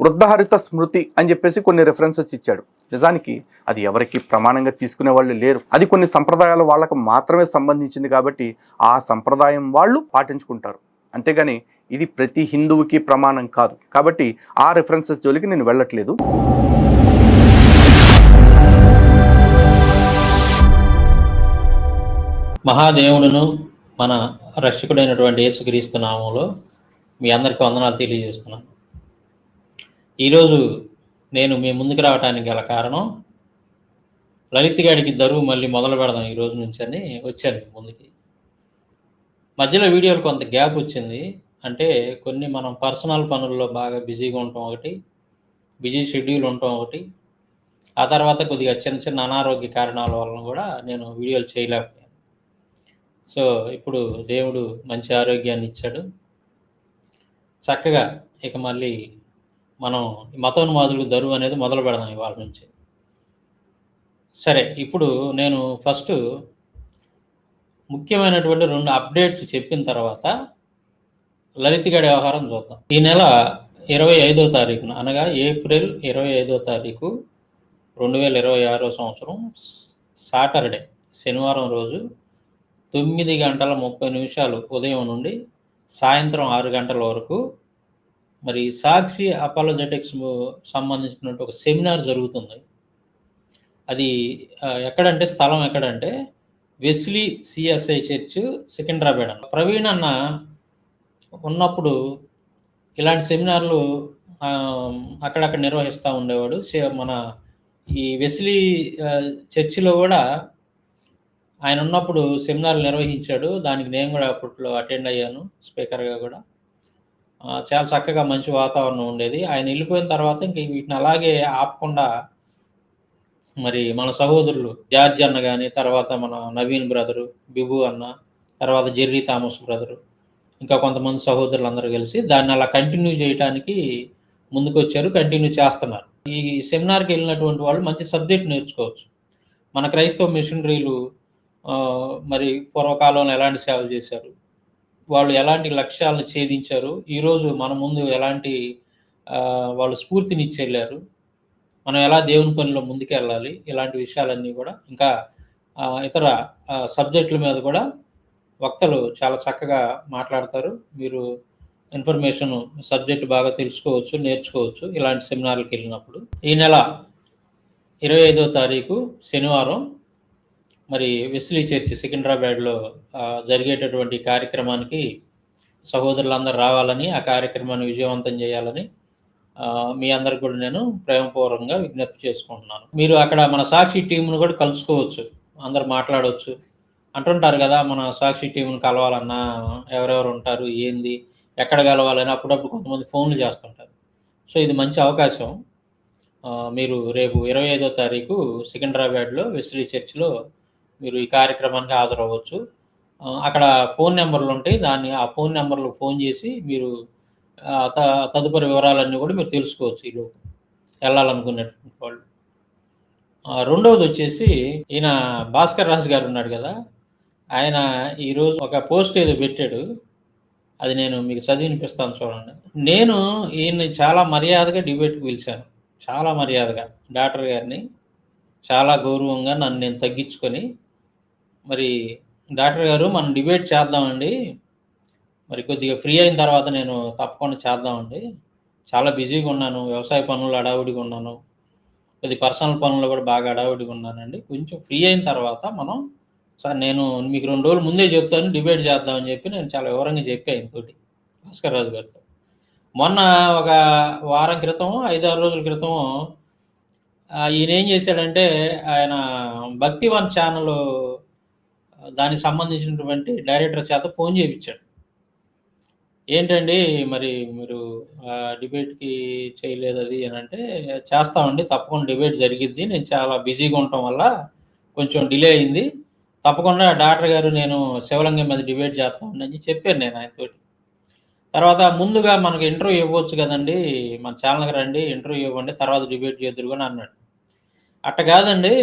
వృద్ధహరిత స్మృతి అని చెప్పేసి కొన్ని రెఫరెన్సెస్ ఇచ్చాడు. నిజానికి అది ఎవరికి ప్రమాణంగా తీసుకునే వాళ్ళు లేరు. అది కొన్ని సంప్రదాయాల వాళ్ళకు మాత్రమే సంబంధించింది కాబట్టి ఆ సంప్రదాయం వాళ్ళు పాటించుకుంటారు. అంతేగాని ఇది ప్రతి హిందువుకి ప్రమాణం కాదు. కాబట్టి ఆ రెఫరెన్సెస్ జోలికి నేను వెళ్ళట్లేదు. మహాదేవుడును మన రక్షకుడైనటువంటి యేసుక్రీస్తు నామంలో మీ అందరికీ వందనాలు తెలియజేస్తున్నాను. ఈరోజు నేను మీ ముందుకు రావడానికి గల కారణం, లలిత్ గాడికి దరువు మళ్ళీ మొదలు పెడదాం ఈ రోజు నుంచి అని వచ్చాను ముందుకి. మధ్యలో వీడియోలు కొంత గ్యాప్ వచ్చింది. అంటే కొన్ని మనం పర్సనల్ పనుల్లో బాగా బిజీగా ఉండటం ఒకటి, బిజీ షెడ్యూల్ ఉండటం ఒకటి, ఆ తర్వాత కొద్దిగా చిన్న చిన్న అనారోగ్య కారణాల వలన కూడా నేను వీడియోలు చేయలేకపోయాను. సో ఇప్పుడు దేవుడు మంచి ఆరోగ్యాన్ని ఇచ్చాడు. చక్కగా ఇక మళ్ళీ మనం మతోన్మాదులకు దరువు అనేది మొదలు పెడదాం ఇవాళ నుంచి. సరే, ఇప్పుడు నేను ఫస్ట్ ముఖ్యమైనటువంటి 2 అప్డేట్స్ చెప్పిన తర్వాత లలిత్ గడి వ్యవహారం చూద్దాం. ఈ నెల 25వ తారీఖున, అనగా ఏప్రిల్ 25వ తారీఖు 2026 సంవత్సరం సాటర్డే, శనివారం రోజు 9:30 ఉదయం నుండి సాయంత్రం 6 గంటల వరకు మరి సాక్షి అపాలజెటిక్స్ సంబంధించినటువంటి ఒక సెమినార్ జరుగుతుంది. అది ఎక్కడంటే, స్థలం ఎక్కడంటే వెస్లీ సిఎస్ఐ చర్చ్, సికింద్రాబాద్ అన్న. ప్రవీణ్ అన్న ఉన్నప్పుడు ఇలాంటి సెమినార్లు అక్కడక్కడ నిర్వహిస్తూ ఉండేవాడు. మన ఈ వెస్లీ చర్చిలో కూడా ఆయన ఉన్నప్పుడు సెమినార్లు నిర్వహించాడు. దానికి నేను కూడా అప్పట్లో అటెండ్ అయ్యాను, స్పీకర్గా కూడా. చాలా చక్కగా మంచి వాతావరణం ఉండేది. ఆయన వెళ్ళిపోయిన తర్వాత ఇంక వీటిని అలాగే ఆపకుండా మరి మన సహోదరులు జార్జ్ అన్న కానీ, తర్వాత మన నవీన్ బ్రదరు, బిబు అన్న, తర్వాత జెర్రీ థామస్ బ్రదరు, ఇంకా కొంతమంది సహోదరులు అందరూ కలిసి దాన్ని అలా కంటిన్యూ చేయడానికి ముందుకు వచ్చారు, కంటిన్యూ చేస్తున్నారు. ఈ సెమినార్కి వెళ్ళినటువంటి వాళ్ళు మంచి సబ్జెక్ట్ నేర్చుకోవచ్చు. మన క్రైస్తవ మిషనరీలు మరి పూర్వకాలంలో ఎలాంటి సేవ చేశారు, వాళ్ళు ఎలాంటి లక్ష్యాలను ఛేదించారు, ఈరోజు మన ముందు ఎలాంటి వాళ్ళు స్ఫూర్తినిచ్చి వెళ్ళారు, మనం ఎలా దేవుని పనిలో ముందుకెళ్ళాలి, ఇలాంటి విషయాలన్నీ కూడా, ఇంకా ఇతర సబ్జెక్టుల మీద కూడా వక్తలు చాలా చక్కగా మాట్లాడతారు. మీరు ఇన్ఫర్మేషన్ సబ్జెక్ట్ బాగా తెలుసుకోవచ్చు, నేర్చుకోవచ్చు ఇలాంటి సెమినార్లకు వెళ్ళినప్పుడు. ఈ నెల 25వ తారీఖు శనివారం మరి వెస్లీ చర్చ్ సికింద్రాబాద్లో జరిగేటటువంటి కార్యక్రమానికి సహోదరులందరూ రావాలని, ఆ కార్యక్రమాన్ని విజయవంతం చేయాలని మీ అందరికి కూడా నేను ప్రేమపూర్వకంగా విజ్ఞప్తి చేసుకుంటున్నాను. మీరు అక్కడ మన సాక్షి టీంను కూడా కలుసుకోవచ్చు, అందరు మాట్లాడవచ్చు. అంటుంటారు కదా, మన సాక్షి టీంను కలవాలన్నా ఎవరెవరు ఉంటారు, ఏంది, ఎక్కడ కలవాలని అప్పుడప్పుడు కొంతమంది ఫోన్లు చేస్తుంటారు. సో ఇది మంచి అవకాశం. మీరు రేపు 25వ తారీఖు సికింద్రాబాద్లో వెస్లీ చర్చ్లో మీరు ఈ కార్యక్రమానికి హాజరవ్వచ్చు. అక్కడ ఫోన్ నెంబర్లు ఉంటాయి, ఆ ఫోన్ నెంబర్లకు ఫోన్ చేసి మీరు తదుపరి వివరాలన్నీ కూడా మీరు తెలుసుకోవచ్చు ఈలోపు వెళ్ళాలనుకునేటువంటి వాళ్ళు. రెండవది వచ్చేసి, ఈయన భాస్కర్ రాజు గారు ఉన్నాడు కదా, ఆయన ఈరోజు ఒక పోస్ట్ ఏదో పెట్టాడు, అది నేను మీకు చదివినిపిస్తాను చూడండి. నేను ఈయన్ని చాలా మర్యాదగా డిబేట్కి పిలిచాను, చాలా మర్యాదగా. డాక్టర్ గారిని చాలా గౌరవంగా నన్ను నేను తగ్గించుకొని, మరి డాక్టర్ గారు మనం డిబేట్ చేద్దామండి, మరి కొద్దిగా ఫ్రీ అయిన తర్వాత నేను తప్పకుండా చేద్దామండి, చాలా బిజీగా ఉన్నాను, వ్యవసాయ పనులు హడావుడిగా ఉన్నాను, కొద్ది పర్సనల్ పనులు కూడా బాగా హడావుడిగా ఉన్నానండి, కొంచెం ఫ్రీ అయిన తర్వాత మనం, సార్ నేను మీకు 2 రోజులు ముందే చెప్తాను, డిబేట్ చేద్దామని చెప్పి నేను చాలా వివరంగా చెప్పాను ఆయనతోటి, భాస్కర్ రాజు గారితో. మొన్న ఒక వారం క్రితం, 5-6 రోజుల క్రితం ఈయన ఏం చేశాడంటే, ఆయన భక్తివన్ ఛానల్ దానికి సంబంధించినటువంటి డైరెక్టర్ చేత ఫోన్ చేయించాడు. ఏంటండి మరి మీరు డిబేట్కి చేయలేదు అది అని అంటే, చేస్తామండి తప్పకుండా, డిబేట్ జరిగిద్ది, నేను చాలా బిజీగా ఉండటం వల్ల కొంచెం డిలే అయింది, తప్పకుండా డాక్టర్ గారు నేను శివలింగం మీద డిబేట్ చేస్తామండి అని చెప్పాను నేను ఆయనతోటి. తర్వాత ముందుగా మనకు ఇంటర్వ్యూ ఇవ్వచ్చు కదండి, మన ఛానల్కి రండి, ఇంటర్వ్యూ ఇవ్వండి, తర్వాత డిబేట్ చేద్దరు అని అన్నాడు. అట్ట కాదండి,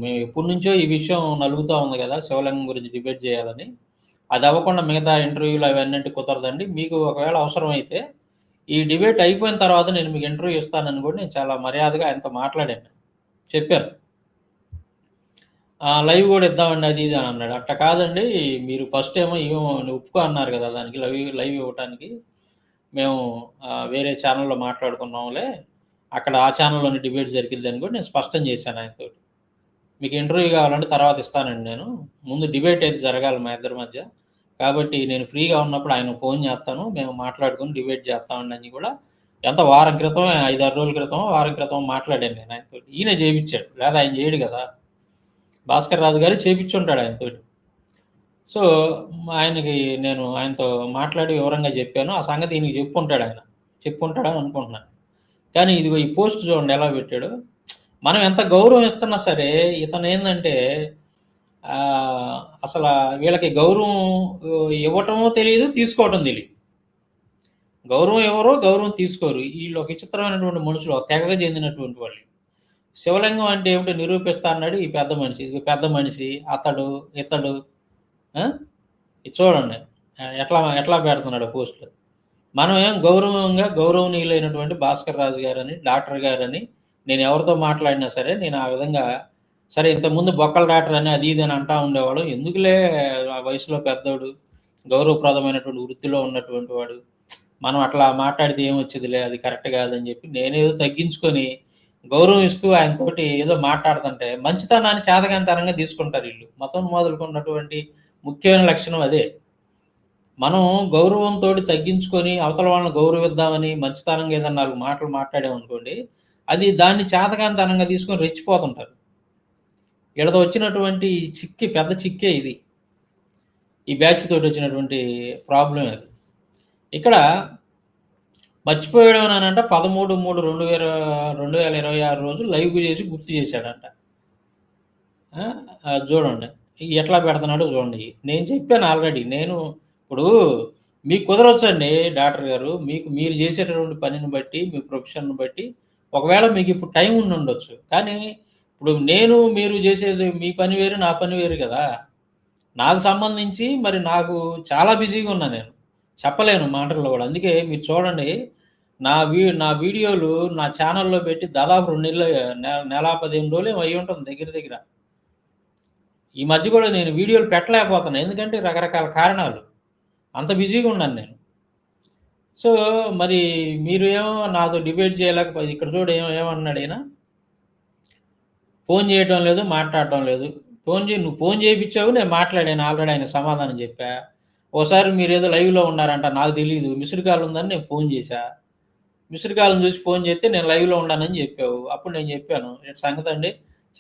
మేము ఎప్పటి నుంచో ఈ విషయం నలుగుతూ ఉంది కదా, శివలింగం గురించి డిబేట్ చేయాలని, అది అవ్వకుండా మిగతా ఇంటర్వ్యూలు అవన్నీ కుదరదండి, మీకు ఒకవేళ అవసరమైతే ఈ డిబేట్ అయిపోయిన తర్వాత నేను మీకు ఇంటర్వ్యూ ఇస్తానని కూడా నేను చాలా మర్యాదగా ఆయనతో మాట్లాడాను, చెప్పాను. లైవ్ కూడా ఇద్దామండి అది ఇది అని అన్నాడు. అట్లా కాదండి, మీరు ఫస్ట్ ఏమో ఒప్పుకో అన్నారు కదా దానికి, లైవ్ ఇవ్వటానికి. మేము వేరే ఛానల్లో మాట్లాడుకున్నాంలే, అక్కడ ఆ ఛానల్లోని డిబేట్ జరిగిద్దని కూడా నేను స్పష్టం చేశాను ఆయనతో. మీకు ఇంటర్వ్యూ కావాలంటే తర్వాత ఇస్తానండి, నేను ముందు డిబేట్ అయితే జరగాలి మా ఇద్దరి మధ్య, కాబట్టి నేను ఫ్రీగా ఉన్నప్పుడు ఆయన ఫోన్ చేస్తాను, మేము మాట్లాడుకుని డిబేట్ చేస్తామండి అని కూడా ఎంత వారం క్రితం, 5-6 రోజుల క్రితం, వారం క్రితం మాట్లాడాను నేను ఆయనతో. ఈయన చేయించాడు, లేదా ఆయన చేయడు కదా, భాస్కర్ రాజు గారు చేయించుంటాడు ఆయనతో. సో ఆయనకి నేను ఆయనతో మాట్లాడి వివరంగా చెప్పాను. ఆ సంగతి ఈయనకి చెప్పుంటాడని అనుకుంటున్నాను. కానీ ఇదిగో ఈ పోస్ట్ చూడండి ఎలా పెట్టాడు. మనం ఎంత గౌరవం ఇస్తున్నా సరే ఇతను ఏంటంటే అసలు వీళ్ళకి గౌరవం ఇవ్వటమో తెలియదు, తీసుకోవటం తెలియదు. గౌరవం ఎవరో గౌరవం తీసుకోరు. వీళ్ళు ఒక విచిత్రమైనటువంటి మనుషులు, తెగగా చెందినటువంటి వాళ్ళు. శివలింగం అంటే ఏమిటో నిరూపిస్తా అన్నాడు ఈ పెద్ద మనిషి. ఇది పెద్ద మనిషి, అతడు ఇతడు ఇది చూడండి ఎట్లా పెడుతున్నాడు పోస్టులు. మనం ఏం గౌరవనీయులైనటువంటి భాస్కర్ రాజు గారని, డాక్టర్ గారని నేను ఎవరితో మాట్లాడినా సరే నేను ఆ విధంగా, సరే ఇంతకుముందు బొక్కల డాక్టర్ అని అది ఇది అని అంటా ఉండేవాడు, ఎందుకులే ఆ వయసులో పెద్దోడు, గౌరవప్రదమైనటువంటి వృత్తిలో ఉన్నటువంటి వాడు, మనం అట్లా మాట్లాడితే ఏమొచ్చేదిలే, అది కరెక్ట్ కాదని చెప్పి నేనేదో తగ్గించుకొని గౌరవం ఇస్తూ ఆయనతోటి ఏదో మాట్లాడుతుంటే మంచితనాన్ని చేతగానితనంగా తీసుకుంటారు వీళ్ళు. మతం మొదలుకున్నటువంటి ముఖ్యమైన లక్షణం అదే. మనం గౌరవంతో తగ్గించుకొని అవతల వాళ్ళని గౌరవిద్దామని మంచితనంగా ఏదన్నా 4 మాటలు మాట్లాడామనుకోండి, అది దాన్ని చేతగానితనంగా తీసుకొని రెచ్చిపోతుంటారు. వీళ్ళతో వచ్చినటువంటి పెద్ద చిక్కే ఇది. ఈ బ్యాచ్ తోటి వచ్చినటువంటి ప్రాబ్లం అది. ఇక్కడ మర్చిపోయాడు అని అంటే 13/3/2026 రోజు లైవ్ చేసి గుర్తు చేశాడంట. చూడండి ఎట్లా పెడుతున్నాడో చూడండి. నేను చెప్పాను ఆల్రెడీ. ఇప్పుడు మీకు కుదరవచ్చండి డాక్టర్ గారు, మీరు చేసేటటువంటి పనిని బట్టి, మీ ప్రొఫెషన్‌ని బట్టి ఒకవేళ మీకు ఇప్పుడు టైం ఉండొచ్చు. కానీ ఇప్పుడు మీరు చేసేది మీ పని వేరు, నా పని వేరు కదా. నాకు సంబంధించి మరి నాకు చాలా బిజీగా ఉన్నా, నేను చెప్పలేను మాటల్లో కూడా. అందుకే మీరు చూడండి, నా వీడియోలు నా ఛానల్లో పెట్టి దాదాపు 2 నెలలు, నెల 15 రోజులు అయ్యి ఉంటుంది దగ్గర. ఈ మధ్య కూడా నేను వీడియోలు పెట్టలేకపోతున్నాను, ఎందుకంటే రకరకాల కారణాలు, అంత బిజీగా ఉన్నాను నేను. సో మరి మీరు ఏమో నాతో డిబేట్ చేయలేకపోయి, ఇక్కడ చూడు ఏమన్నాడు ఈయన, ఫోన్ చేయటం లేదు, మాట్లాడటం లేదు. నువ్వు ఫోన్ చేయించావు, నేను మాట్లాడాను ఆల్రెడీ, ఆయన సమాధానం చెప్పా. ఓసారి మీరు ఏదో లైవ్లో ఉన్నారంట, నాకు తెలియదు, మిస్డ్ కాల్ ఉందని నేను ఫోన్ చేశా. మిస్డ్ కాల్ని చూసి ఫోన్ చేస్తే నేను లైవ్లో ఉన్నానని చెప్పావు. అప్పుడు నేను చెప్పాను, సంగతి అండి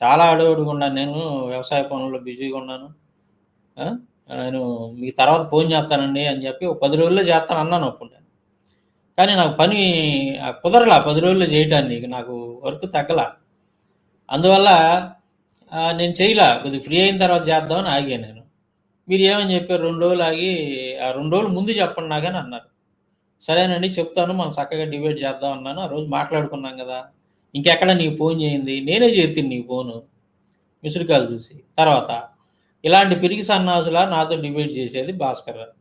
చాలా అడుగుడుగా ఉన్నాను, నేను వ్యవసాయ పనుల్లో బిజీగా ఉన్నాను, నేను మీకు తర్వాత ఫోన్ చేస్తానండి అని చెప్పి 10 రోజుల్లో చేస్తాను అన్నాను అప్పుడు నేను. కానీ నాకు పని కుదరలా 10 రోజుల్లో చేయటానికి, నాకు వర్క్ తగ్గలా. అందువల్ల నేను చేయలా, కొద్దిగా ఫ్రీ అయిన తర్వాత చేద్దామని ఆగాను నేను. మీరు ఏమని చెప్పారు, 2 రోజులు ఆగి, ఆ 2 రోజులు ముందు చెప్పండి నాకని అన్నారు. సరేనండి చెప్తాను, మనం చక్కగా డిబేట్ చేద్దాం అన్నాను. ఆ రోజు మాట్లాడుకున్నాం కదా, ఇంకెక్కడ నీకు ఫోన్ చేయింది, నేనే చేస్తాను నీ ఫోను మిస్డ్ కాల్ చూసి. తర్వాత ఇలాంటి పిరికి సన్నాసులా నాతో డిబేట్ చేసేది భాస్కర్ రావు.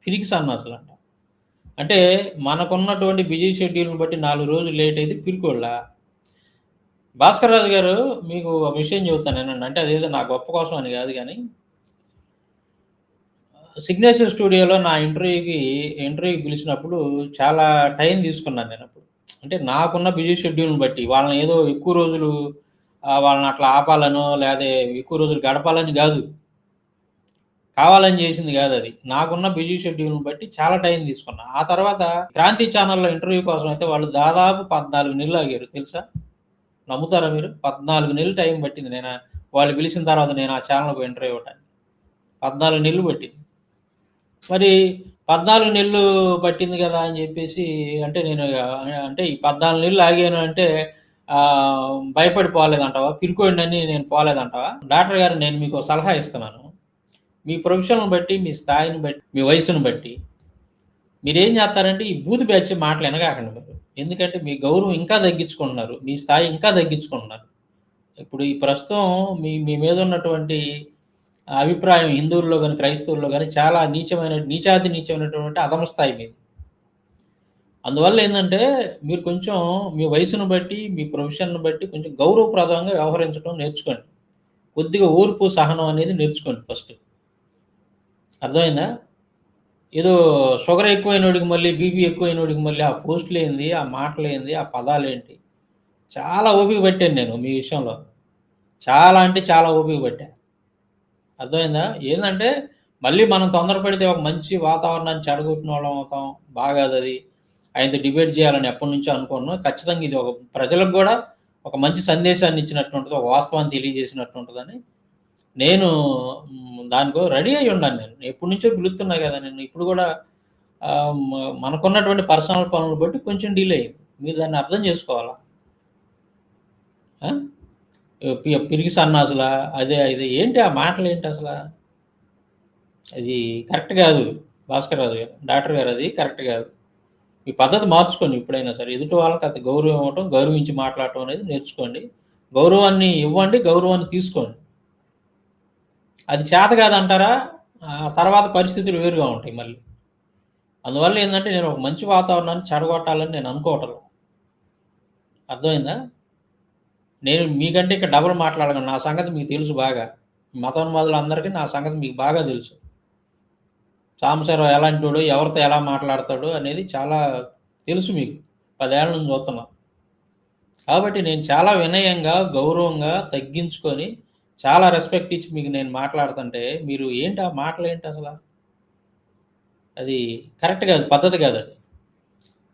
పిరికి సన్నాసులు అంటే మనకున్నటువంటి బిజీ షెడ్యూల్ని బట్టి 4 రోజులు లేట్ అయితే పిరికోళ్ళ. భాస్కర్ రాజు గారు, మీకు ఒక విషయం చెబుతాను ఏనండి, అంటే అదేదో నా గొప్ప కోసం అని కాదు, కానీ సిగ్నేచర్ స్టూడియోలో నా ఇంటర్వ్యూకి పిలిచినప్పుడు చాలా టైం తీసుకున్నాను నేను అప్పుడు. అంటే నాకున్న బిజీ షెడ్యూల్ని బట్టి వాళ్ళని ఏదో ఎక్కువ రోజులు వాళ్ళని అట్లా ఆపాలనో లేదా ఎక్కువ రోజులు గడపాలని కాదు, కావాలని చేసింది కాదు అది. నాకున్న బిజీ షెడ్యూల్ని బట్టి చాలా టైం తీసుకున్నా. ఆ తర్వాత క్రాంతి ఛానల్లో ఇంటర్వ్యూ కోసం అయితే వాళ్ళు దాదాపు 14 నెలలు ఆగారు తెలుసా. నమ్ముతారా మీరు? 14 నెలలు టైం పట్టింది. వాళ్ళు పిలిచిన తర్వాత నేను ఆ ఛానల్కి ఇంటర్వ్యూ ఇవ్వటానికి 14 నెలలు పట్టింది. మరి 14 నెలలు పట్టింది కదా అని చెప్పేసి అంటే ఈ 14 నెలలు ఆగాను అంటే భయపడిపోలేదంటావా, పిరికోడినని నేను పోలేదంటావా? డాక్టర్ గారు, నేను మీకు సలహా ఇస్తున్నాను. మీ ప్రొఫెషన్ బట్టి, మీ స్థాయిని బట్టి, మీ వయసును బట్టి మీరేం చేస్తారంటే ఈ బూత్ బ్యాచ్ మాటలు వినగాకండి మీరు. ఎందుకంటే మీ గౌరవం ఇంకా తగ్గించుకుంటున్నారు, మీ స్థాయి ఇంకా తగ్గించుకుంటున్నారు. ఇప్పుడు ఈ ప్రస్తుతం మీ మీద ఉన్నటువంటి అభిప్రాయం హిందువుల్లో కానీ క్రైస్తవుల్లో కానీ చాలా నీచమైనటువంటి అధమ స్థాయి మీద. అందువల్ల ఏందంటే, మీరు కొంచెం మీ వయసును బట్టి, మీ ప్రొఫెషన్‌ని బట్టి కొంచెం గౌరవప్రదంగా వ్యవహరించడం నేర్చుకోండి. కొద్దిగా ఓర్పు, సహనం అనేది నేర్చుకోండి ఫస్ట్. అర్థమైందా? ఏదో షుగర్ ఎక్కువైనోడికి మళ్ళీ బీపీ ఎక్కువైనోడికి మళ్ళీ ఆ పోస్టులేంది, ఆ మాటలేంది, ఆ పదాలేంటి, చాలా ఓపిక పట్టాను నేను మీ విషయంలో. చాలా అంటే చాలా ఓపిక పట్టా. అర్థమైందా? ఏందంటే, మళ్ళీ మనం తొందరపడితే ఒక మంచి వాతావరణాన్ని చెడగొట్టినోళ్ళం అవుతాం. బాగాదది. ఆయనతో డిబేట్ చేయాలని ఎప్పటినుంచో అనుకున్నాను. ఖచ్చితంగా ఇది ఒక ప్రజలకు గూడా ఒక మంచి సందేశాన్ని ఇచ్చినట్టుంటది. ఒక వాస్తవాన్ని తెలియజేసినట్టుంటదని నేను దానికో రెడీ అయ్యి ఉన్నాను నేను. ఎప్పటినుంచో పిలుస్తున్నా గదా! నేను ఇప్పుడు గూడా మనకున్నటువంటి పర్సనల్ పనులు బట్టి కొంచెం డిలే అయింది. మీరు దాన్ని అర్థం చేసుకోవాలా. ఆ! పిరికి సన్నాసులా, అదే ఇది ఏంటి ఆ మాటలేంటసలా? అది కరెక్ట్ గాదు. భాస్కర్‌రావు గారు, డాక్టర్ గారు అది కరెక్ట్ గాదు. మీ పద్ధతి మార్చుకోండి ఎప్పుడైనా సరే. ఎదుటి వాళ్ళకి అంత గౌరవం ఇవ్వటం, గౌరవించి మాట్లాడటం అనేది నేర్చుకోండి. గౌరవాన్ని ఇవ్వండి, గౌరవాన్ని తీసుకోండి. అది చేత కాదంటారా? తర్వాత పరిస్థితులు వేరుగా ఉంటాయి మళ్ళీ. అందువల్ల ఏందంటే, నేను ఒక మంచి వాతావరణాన్ని చెడగొట్టాలని నేను అనుకోవట్లేదు. అర్థమైందా? నేను మీకంటే ఇక్కడ డబల్ మాట్లాడగలను. నా సంగతి మీకు తెలుసు బాగా. మతోన్మాదులందరికీ నా సంగతి మీకు బాగా తెలుసు. సాంబశివరావు ఎలాంటోడో, ఎవరితో ఎలా మాట్లాడతాడో అనేది చాలా తెలుసు మీకు. 10 ఏళ్ల నుంచి చూస్తున్నా. కాబట్టి నేను చాలా వినయంగా, గౌరవంగా తగ్గించుకొని, చాలా రెస్పెక్ట్ ఇచ్చి మీకు నేను మాట్లాడుతుంటే, మీరు ఏంటి ఆ మాటలేంటసల? అది కరెక్ట్ కాదు. పద్ధతి కాదది.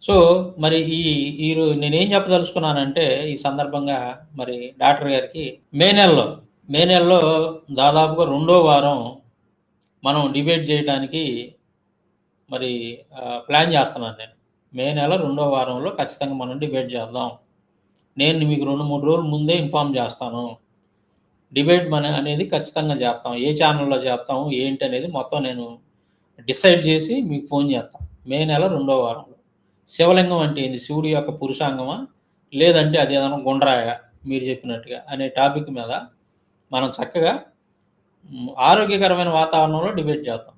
సో, మరి నేనేం చెప్పదలుచుకున్నానంటే, ఈ సందర్భంగా మరి డాక్టర్ గారికి మే నెలలో దాదాపుగా రెండో వారం మనం డిబేట్ చేయటానికి మరి ప్లాన్ చేస్తున్నాను నేను. మే నెల రెండో వారంలో ఖచ్చితంగా మనం డిబేట్ చేద్దాం. నేను మీకు 2, 3 రోజుల ముందే ఇన్ఫార్మ్ చేస్తాను. డిబేట్ అనేది ఖచ్చితంగా చేస్తాం. ఏ ఛానెల్‌లో చేస్తాం, ఏంటి అనేది మొత్తం నేను డిసైడ్ చేసి మీకు ఫోన్ చేస్తా. మే నెల రెండో వారంలో. శివలింగం అంటే ఏంది? శివుడి యొక్క పురుషాంగమా? లేదంటే అదేదైనా గుండ్రాయా? మీరు చెప్పినట్టుగా అనే టాపిక్ మీద మనం చక్కగా ఆరోగ్యకరమైన వాతావరణంలో డిబేట్ చేద్దాం.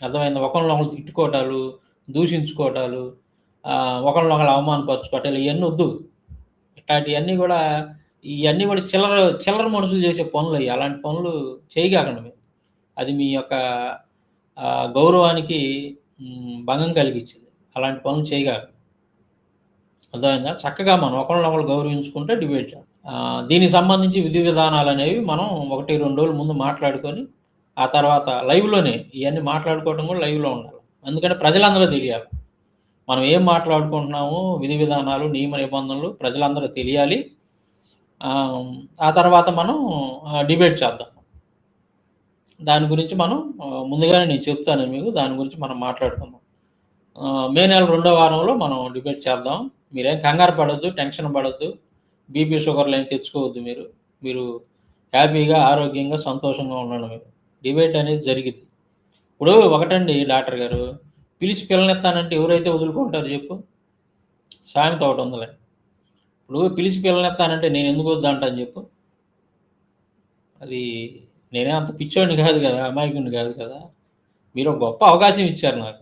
అర్థమైందా? ఒకళ్ళనొకళ్ళు తిట్టుకోవటాలు, దూషించుకోవటాలు, ఒకళ్ళనొకళ్ళు అవమానపరుచుకోవటాలు ఇయన్నీ వద్దు. ఇట్లాంటియన్నీ గూడా ఇయన్నీ గూడా చిల్లర మనుషులు చేసే పనులయి. అలాంటి పనులు చేయగాకండి మీరు. అది మీ యొక్క గౌరవానికి భంగం కలిగించింది. అలాంటి పనులు చేయగాకండి. అర్థమైందా? చక్కగా మనం ఒకళ్ళనొకళ్ళు గౌరవించుకుంటే డిబేట్ చేద్దాం. దీనికి సంబంధించి విధి విధానాలనేవి మనం 1, 2 రోజుల ముందు మాట్లాడుకొని, ఆ తర్వాత లైవ్‌లోనే ఇయన్నీ మాట్లాడుకోవడం కూడా లైవ్‌లో ఉండాలి. ఎందుకంటే ప్రజలందరూ తెలియాలి. మనం ఏం మాట్లాడుకుంటున్నాము, విధి విధానాలు, నియమ నిబంధనలు ప్రజలందరూ తెలియాలి. ఆ తర్వాత మనం డిబేట్ చేద్దాం. దాని గురించి మనం ముందుగానే నేను చెప్తాను మీకు. దాని గురించి మనం మాట్లాడుకుందాం. మే నెల రెండో వారంలో మనం డిబేట్ చేద్దాం. మీరేం కంగారు పడొద్దు, టెన్షన్ పడొద్దు. బీపీ, షుగర్‌లేం తెచ్చుకోవద్దు మీరు. మీరు హ్యాపీగా, ఆరోగ్యంగా, సంతోషంగా ఉండండి మీరు. డిబేట్ అనేది జరిగిద్ది. ఇప్పుడు ఒకటండి డాక్టర్ గారు, పిలిచి పిల్లనిత్తానంటే ఎవరైతే వదులుకుంటారు చెప్పు? సామెత ఒకటి ఉందిలే. ఇప్పుడు పిలిచి పిల్లనిత్తానంటే నేను ఎందుకు వద్దంటాను చెప్పు? అది నేనే అంత పిచ్చోడిని కాదు కదా, అమాయకుడిని కాదు కదా. మీరు ఒక గొప్ప అవకాశం ఇచ్చారు నాకు.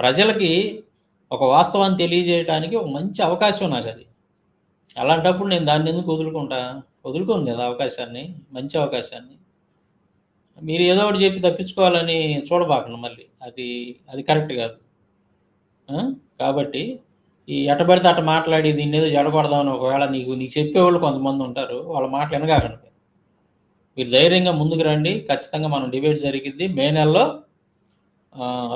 ప్రజలకి ఒక వాస్తవాన్ని తెలియజేయటానికి ఒక మంచి అవకాశం నాకది. అలాంటప్పుడు నేను దాన్ని ఎందుకు వదులుకుంటా? వదులుకోను కదా అవకాశాన్ని, మంచి అవకాశాన్ని. మీరు ఏదో ఒకటి చెప్పి తప్పించుకోవాలని చూడబాకండి మళ్ళీ. అది కరెక్ట్ కాదు. కాబట్టి ఎట్ట పడితే అట్ట మాట్లాడి దీన్నేదో జడగొడదామని ఒకవేళ నీకు చెప్పేవాళ్ళు కొంతమంది ఉంటారు. వాళ్ళ మాటలు వినగాకండి. మీరు ధైర్యంగా ముందుకు రండి. ఖచ్చితంగా మనం డిబేట్ జరిగిద్ది. మే నెలలో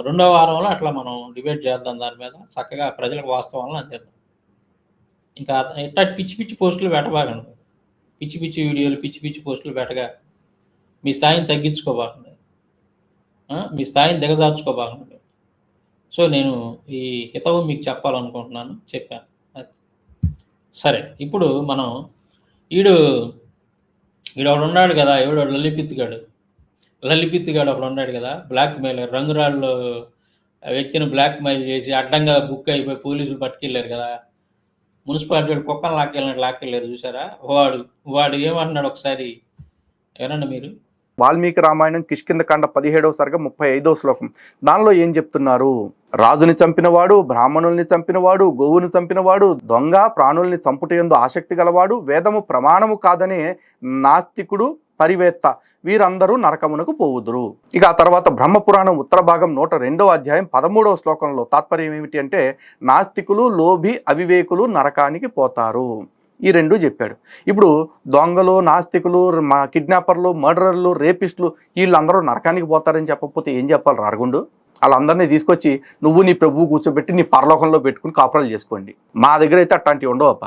రెండో వారంలో అట్లా మనం డిబేట్ చేద్దాం దాని మీద. చక్కగా ప్రజలకు వాస్తవాలను అందిద్దాం. ఇంకా ఇట్లాంటి పిచ్చి పిచ్చి పోస్టులు పెట్టబాకండి. పిచ్చి పిచ్చి వీడియోలు, పిచ్చి పిచ్చి పోస్టులు పెట్టగా మీ స్థాయిని తగ్గించుకోబాకండి. మీ స్థాయిని దిగజార్చుకోబాకండి. సో, నేను ఈ హితవు మీకు చెప్పాలనుకుంటున్నాను. చెప్పాను. సరే, ఇప్పుడు మనం ఈడొకడున్నాడు కదా, ఎవడో లలిత్ గాడు ఒకడున్నాడు కదా, బ్లాక్ మెయిలర్, రంగురాళ్ళు వ్యక్తిని బ్లాక్ మెయిల్ చేసి అడ్డంగా బుక్ అయిపోయి పోలీసులు పట్టుకెళ్ళారు కదా, మున్సిపాలిటీ వాళ్ళు కుక్కను లాక్కెళ్ళారు చూసారా? వాడు ఏమంటున్నాడు ఒకసారి వినండి మీరు. వాల్మీకి రామాయణం కిష్కింధకాండ 17వ సర్గ 35వ శ్లోకం. దానిలో ఏం చెప్తున్నారు? రాజుని చంపినవాడు, బ్రాహ్మణుల్ని చంపినవాడు, గోవుని చంపినవాడు, దొంగ, ప్రాణుల్ని చంపుటయందు ఆసక్తి గలవాడు, వేదము ప్రమాణము కాదనే నాస్తికుడు, పరివేత్త వీరందరూ నరకమునకు పోవుదురు. ఇక ఆ తర్వాత బ్రహ్మపురాణం ఉత్తర భాగం 102వ అధ్యాయం 13వ శ్లోకంలో తాత్పర్యం ఏమిటి అంటే, నాస్తికులు, లోభి, అవివేకులు నరకానికి పోతారు. ఈ రెండు చెప్పాడు. ఇప్పుడు దొంగలు, నాస్తికులు, కిడ్నాపర్లు, మర్డరర్లు, రేపిస్టులు వీళ్ళందరూ నరకానికి పోతారని చెప్పకపోతే ఏం చెప్పాలి రారుగుండు? వాళ్ళందరినీ తీసుకొచ్చి నువ్వు నీ ప్రభువు కూర్చోబెట్టి నీ పరలోకంలో పెట్టుకుని కాపురాలు చేసుకోండి. మా దగ్గర అయితే అట్లాంటివి ఉండవప్ప.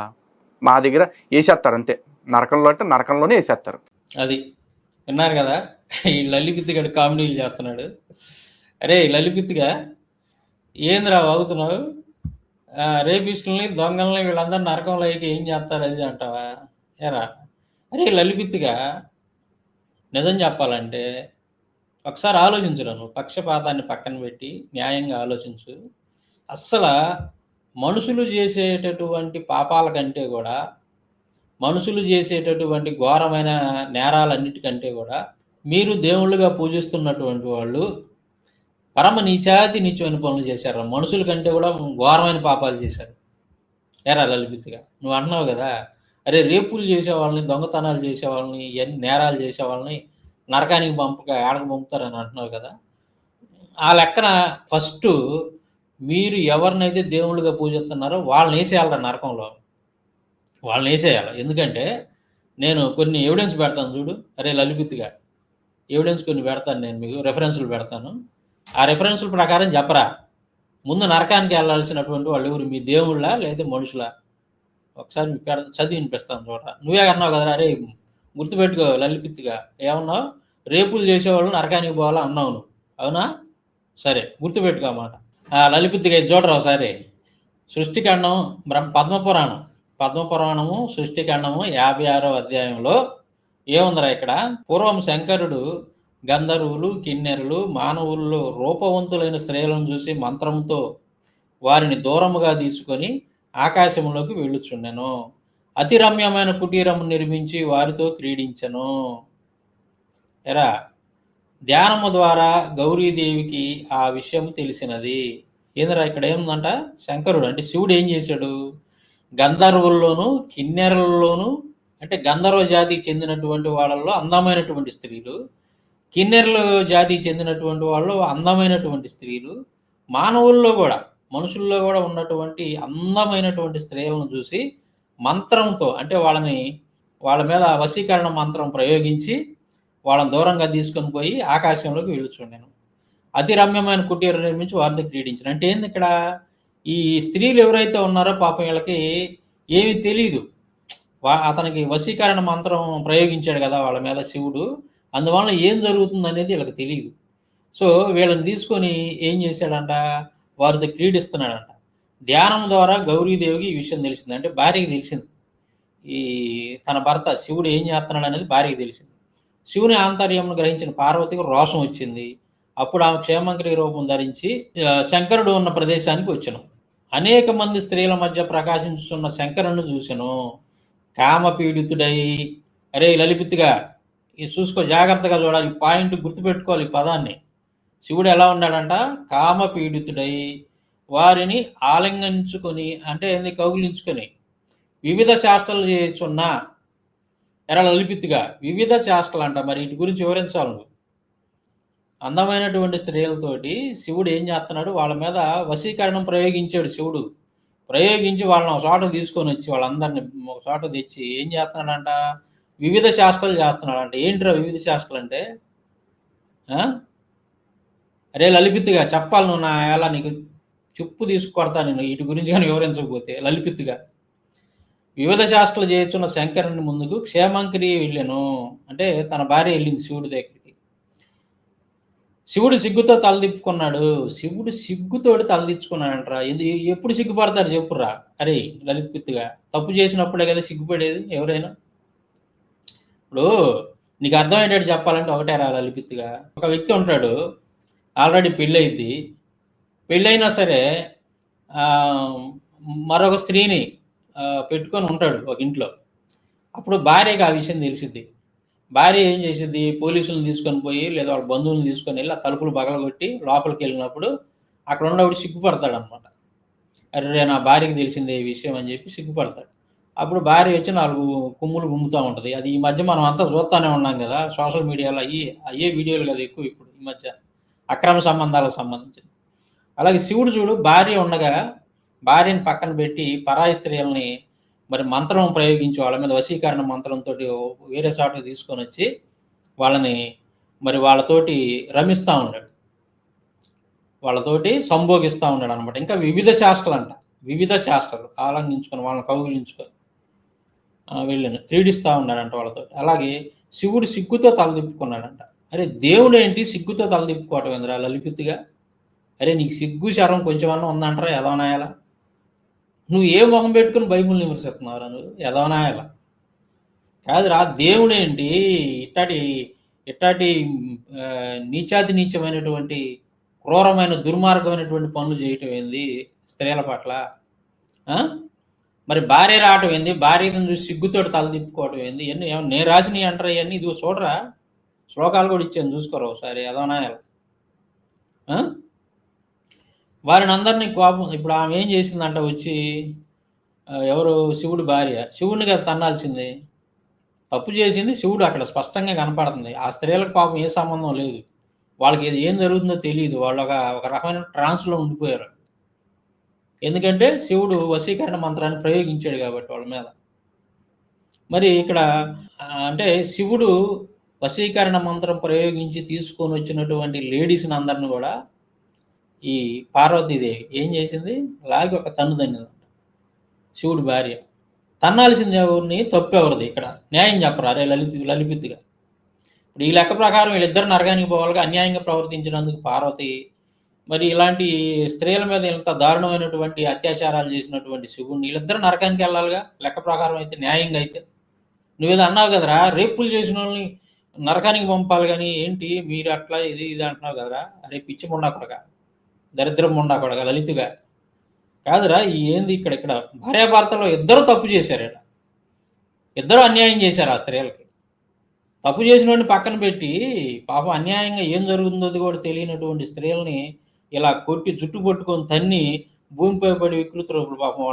మా దగ్గర వేసేస్తారు అంతే. నరకంలో అంటే నరకంలోనే వేసేస్తారు. అది విన్నారు కదా, ఈ లలిపిత్తిగాడు కామెడీలు చేస్తున్నాడు. అరే లలిపిత్తిగా ఏందిరా వాగుతున్నావు? రేపిస్టుల్ని, దొంగల్ని వీళ్ళందరూ నరకంలో ఏం చేస్తారు అది అంటావా? ఏరా అరే లలిపిత్తిగా, నిజం చెప్పాలంటే ఒకసారి ఆలోచించురా. నువ్వు పక్షపాతాన్ని పక్కన పెట్టి న్యాయంగా ఆలోచించు. అస్సలు మనుషులు చేసేటటువంటి పాపాల కంటే కూడా, మనుషులు చేసేటటువంటి ఘోరమైన నేరాలన్నిటికంటే కూడా మీరు దేవుళ్ళుగా పూజిస్తున్నటువంటి వాళ్ళు పరమ నీచమైన పనులు చేశారు. మనుషుల కంటే కూడా ఘోరమైన పాపాలు చేశారు. ఏరా లలిపిత్తిగా, నువ్వు అంటున్నావు కదా, అరే రేపులు చేసేవాళ్ళని, దొంగతనాలు చేసేవాళ్ళని, ఇవన్నీ నేరాలు చేసేవాళ్ళని నరకానికి ఏడకు పంపుతారని అంటున్నావు కదా. ఆ లెక్కన ఫస్ట్ మీరు ఎవరినైతే దేవుళ్ళుగా పూజిస్తున్నారో వాళ్ళని వేసేయాలరా నరకంలో. వాళ్ళని వేసేయాలి. ఎందుకంటే నేను కొన్ని ఎవిడెన్స్ పెడతాను చూడు. అరే లలిపిత్తిగా, ఎవిడెన్స్ కొన్ని పెడతాను, నేను మీకు రెఫరెన్సులు పెడతాను. ఆ రెఫరెన్సుల ప్రకారం చెప్పరా, ముందు నరకానికి వెళ్ళాల్సినటువంటి వాళ్ళు ఎవరు? మీ దేవుళ్ళ లేదా మనుషులా? ఒకసారి మీకు చదివి వినిపిస్తాను చూడ. నువ్వే అన్నావు కదా, అరే గుర్తుపెట్టుకో లలిపిత్తిగా, ఏమన్నావు? రేపులు చేసేవాళ్ళు నరకానికి పోవాలా అన్నావు నువ్వు, అవునా? సరే గుర్తుపెట్టుకో అన్నమాట. లలిపిత్తిగా చూడరా ఒకసారి. సృష్టికాండం, పద్మపురాణము సృష్టికాండము 56వ అధ్యాయంలో ఏముందిరా ఇక్కడ? పూర్వం శంకరుడు గంధర్వులు, కిన్నెరులు, మానవుల్లో రూపవంతులైన స్త్రీలను చూసి మంత్రంతో వారిని దూరముగా తీసుకొని ఆకాశంలోకి వెళ్ళుచుండెను. అతి రమ్యమైన కుటీరము నిర్మించి వారితో క్రీడించెను. ఎరా ధ్యానము ద్వారా గౌరీదేవికి ఆ విషయం తెలిసినది. ఏందిరా ఇక్కడ ఏముందంట? శంకరుడు అంటే శివుడు ఏం చేశాడు? గంధర్వుల్లోనూ కిన్నెరల్లోనూ, అంటే గంధర్వ జాతికి చెందినటువంటి వాళ్ళల్లో అందమైనటువంటి స్త్రీలు, కిన్నెరల జాతికి చెందినటువంటి వాళ్ళు అందమైనటువంటి స్త్రీలు, మానవుల్లో కూడా, మనుషుల్లో కూడా ఉన్నటువంటి అందమైనటువంటి స్త్రీలను చూసి మంత్రంతో, అంటే వాళ్ళ మీద వశీకరణ మంత్రం ప్రయోగించి వాళ్ళని దూరంగా తీసుకొని పోయి ఆకాశంలోకి వెళ్ళుచుండెను. అతి రమ్యమైన కుటీరం నిర్మించి వారితో క్రీడించిన. అంటే ఏంది ఇక్కడ? ఈ స్త్రీలు ఎవరైతే ఉన్నారో పాపం వీళ్ళకి ఏమీ తెలియదు. అతనికి వశీకరణ మంత్రం ప్రయోగించాడు కదా వాళ్ళ మీద శివుడు, అందువలన ఏం జరుగుతుంది అనేది వీళ్ళకి తెలియదు. సో వీళ్ళని తీసుకొని ఏం చేశాడంట? వారితో క్రీడిస్తున్నాడంట. ధ్యానం ద్వారా గౌరీదేవికి ఈ విషయం తెలిసింది, అంటే భార్యకి తెలిసింది. ఈ తన భర్త శివుడు ఏం చేస్తున్నాడు అనేది భార్యకి తెలిసింది. శివుని ఆంతర్యం గ్రహించిన పార్వతికి రోషం వచ్చింది. అప్పుడు ఆమె క్షేమంకరి రూపం ధరించి శంకరుడు ఉన్న ప్రదేశానికి వచ్చాను. అనేక మంది స్త్రీల మధ్య ప్రకాశించుతున్న శంకరుని చూశాను. కామపీడితుడై, అరే లలిపిత్తిగా ఇది చూసుకో, జాగ్రత్తగా చూడాలి, పాయింట్ గుర్తుపెట్టుకోవాలి ఈ పదాన్ని. శివుడు ఎలా ఉన్నాడంట? కామపీడితుడై వారిని ఆలింగించుకొని, అంటే ఏంది? కౌగిలించుకొని వివిధ శాస్త్రాలు చేయొచ్చున్నా. ఎరా లలిపిత్తిగా, వివిధ చేష్టలు అంట. మరి వీటి గురించి వివరించాలి నువ్వు. అందమైనటువంటి స్త్రీలతోటి శివుడు ఏం చేస్తున్నాడు? వాళ్ళ మీద వశీకరణం ప్రయోగించాడు శివుడు. ప్రయోగించి వాళ్ళని ఒక చోట తీసుకొని వచ్చి, వాళ్ళందరినీ ఒక చోట తెచ్చి ఏం చేస్తున్నాడంట? వివిధ శాస్త్రాలు చేస్తున్నాడంట. ఏంట్రా వివిధ శాస్త్రాలు అంటే? అరే లలిపిత్తిగా చెప్పాలి నువ్వు. నా ఎలా నీకు చెప్పు తీసుకొడతా నేను వీటి గురించి కానీ వివరించకపోతే. లలిపిత్తిగా, వివిధ శాస్త్రాలు చేస్తున్న శంకరుని ముందుకు క్షేమంకరి వెళ్ళాను, అంటే తన భార్య వెళ్ళింది శివుడి దగ్గరికి. శివుడు సిగ్గుతో తలదిప్పుకున్నాడు. శివుడు సిగ్గుతోటి తలదిచ్చుకున్నాడంటరా. ఎప్పుడు సిగ్గుపడతారు చెప్పురా? అరే లలిపిత్తిగా, తప్పు చేసినప్పుడే కదా సిగ్గుపడేది ఎవరైనా. ఇప్పుడు నీకు అర్థమయ్యేటట్టు చెప్పాలంటే ఒకటే రా లలిపిత్తిగా. ఒక వ్యక్తి ఉంటాడు, ఆల్రెడీ పెళ్ళయింది. పెళ్ళైనా సరే మరొక స్త్రీని పెట్టుకొని ఉంటాడు ఒక ఇంట్లో. అప్పుడు భార్యకి ఆ విషయం తెలిసిద్ది. భార్య ఏం చేసిద్ది, పోలీసులను తీసుకొని పోయి లేదా వాళ్ళ బంధువులను తీసుకొని వెళ్ళి ఆ తలుపులు పగలగొట్టి లోపలికి వెళ్ళినప్పుడు అక్కడ ఉన్నప్పుడు సిగ్గుపడతాడు అనమాట. అరే నా భార్యకి తెలిసిందే ఈ విషయం అని చెప్పి సిగ్గుపడతాడు. అప్పుడు భార్య వచ్చి 4 కుమ్ములు గుమ్ముతా ఉంటది. అది ఈ మధ్య మనం అంతా చూస్తానే ఉన్నాం కదా! సోషల్ మీడియాలో అయ్యే వీడియోలు కదా ఎక్కువ ఇప్పుడు ఈ మధ్య. అక్రమ సంబంధాలకు సంబంధించి. అలాగే శివుడు చూడు భార్య ఉండగా భార్యని పక్కన పెట్టి పరాయి స్త్రీలని మరి మంత్రం ప్రయోగించి వాళ్ళ మీద వశీకరణ మంత్రంతో వేరే చోటకి తీసుకొని వచ్చి వాళ్ళని మరి వాళ్ళతోటి రమిస్తూ ఉన్నాడు, వాళ్ళతోటి సంభోగిస్తూ ఉన్నాడు అనమాట. ఇంకా వివిధ చేష్టలు ఆలంఘించుకొని వాళ్ళని కౌగిలించుకొని వీళ్ళని క్రీడిస్తూ ఉన్నాడంట వాళ్ళతోటి. అలాగే శివుడు సిగ్గుతో తలదిప్పుకున్నాడంట. అరే దేవుడు ఏంటి సిగ్గుతో తలదిప్పుకోవటం ఏందిరా లలిపిత్తిగా? అరే నీకు సిగ్గు శరం కొంచెమన్నా ఉందంటారా ఎదవనాయాల? నువ్వు ఏ మొహం పెట్టుకుని బైబుల్ని విమర్శిస్తున్నావురా నువ్వు ఎదవనాయాల? కాదురా దేవుడేంటి ఇట్టాటి నీచాతి నీచమైనటువంటి క్రూరమైన దుర్మార్గమైనటువంటి పనులు చేయటం ఏంది స్త్రీల పట్ల? మరి భార్య రావటం ఏంది, భార్యను చూసి సిగ్గుతోటి తలదిప్పుకోవటం ఏంది? ఇవన్నీ నేను రాసినవి అంటారా ఇవన్నీ? ఇదిగో చూడరా, శ్లోకాలు కూడా ఇచ్చాను చూసుకోరా ఒకసారి ఎదవనాయాల. వారిని అందరినీ కోపం ఇప్పుడు ఆమె ఏం చేసిందంట వచ్చి ఎవరు శివుడు భార్య శివుడిని కదా తన్నాల్సింది. తప్పు చేసింది శివుడు అక్కడ స్పష్టంగా కనపడుతుంది. ఆ స్త్రీలకు పాపం ఏ సంబంధం లేదు, వాళ్ళకి ఏం జరుగుతుందో తెలియదు. వాళ్ళు ఒక రకమైన ట్రాన్స్లో ఉండిపోయారు. ఎందుకంటే శివుడు వశీకరణ మంత్రాన్ని ప్రయోగించాడు కాబట్టి వాళ్ళ మీద. మరి ఇక్కడ అంటే శివుడు వశీకరణ మంత్రం ప్రయోగించి తీసుకొని వచ్చినటువంటి లేడీస్ని అందరిని కూడా ఈ పార్వతీదేవి ఏం చేసింది, లాగి ఒక తన్ను తన్నిందంట శివుడి భార్య. తన్నాల్సింది ఎవరిని, తప్పు ఎవరిది? ఇక్కడ న్యాయం చెప్పరా అరే లలిపిత్తిగా? ఇప్పుడు ఈ లెక్క ప్రకారం వీళ్ళిద్దరు నరకానికి పోవాలిగా, అన్యాయంగా ప్రవర్తించినందుకు పార్వతి, మరి ఇలాంటి స్త్రీల మీద ఇంత దారుణమైనటువంటి అత్యాచారాలు చేసినటువంటి శివుడిని వీళ్ళిద్దరు నరకానికి వెళ్ళాలిగా లెక్క ప్రకారం అయితే, న్యాయంగా అయితే. నువ్వేదో అన్నావు కదరా రేపులు చేసిన వాళ్ళని నరకానికి పంపాలి, కానీ ఏంటి మీరు అట్లా ఇది అంటున్నావు కదరా? అరే పిచ్చి ముండా కొడక, దరిద్రం ముండా కొడక లలితగా కాదురా. ఏంది ఇక్కడ భార్యాభర్తలో ఇద్దరు తప్పు చేశారట, ఇద్దరు అన్యాయం చేశారు ఆ స్త్రీలకి. తప్పు చేసిన వాడిని పక్కన పెట్టి పాపం అన్యాయంగా ఏం జరుగుతుందో కూడా తెలియనటువంటి స్త్రీలని ఇలా కొట్టి జుట్టు పట్టుకొని తన్ని భూమిపై పడి వికృతి రూపులు, పాపం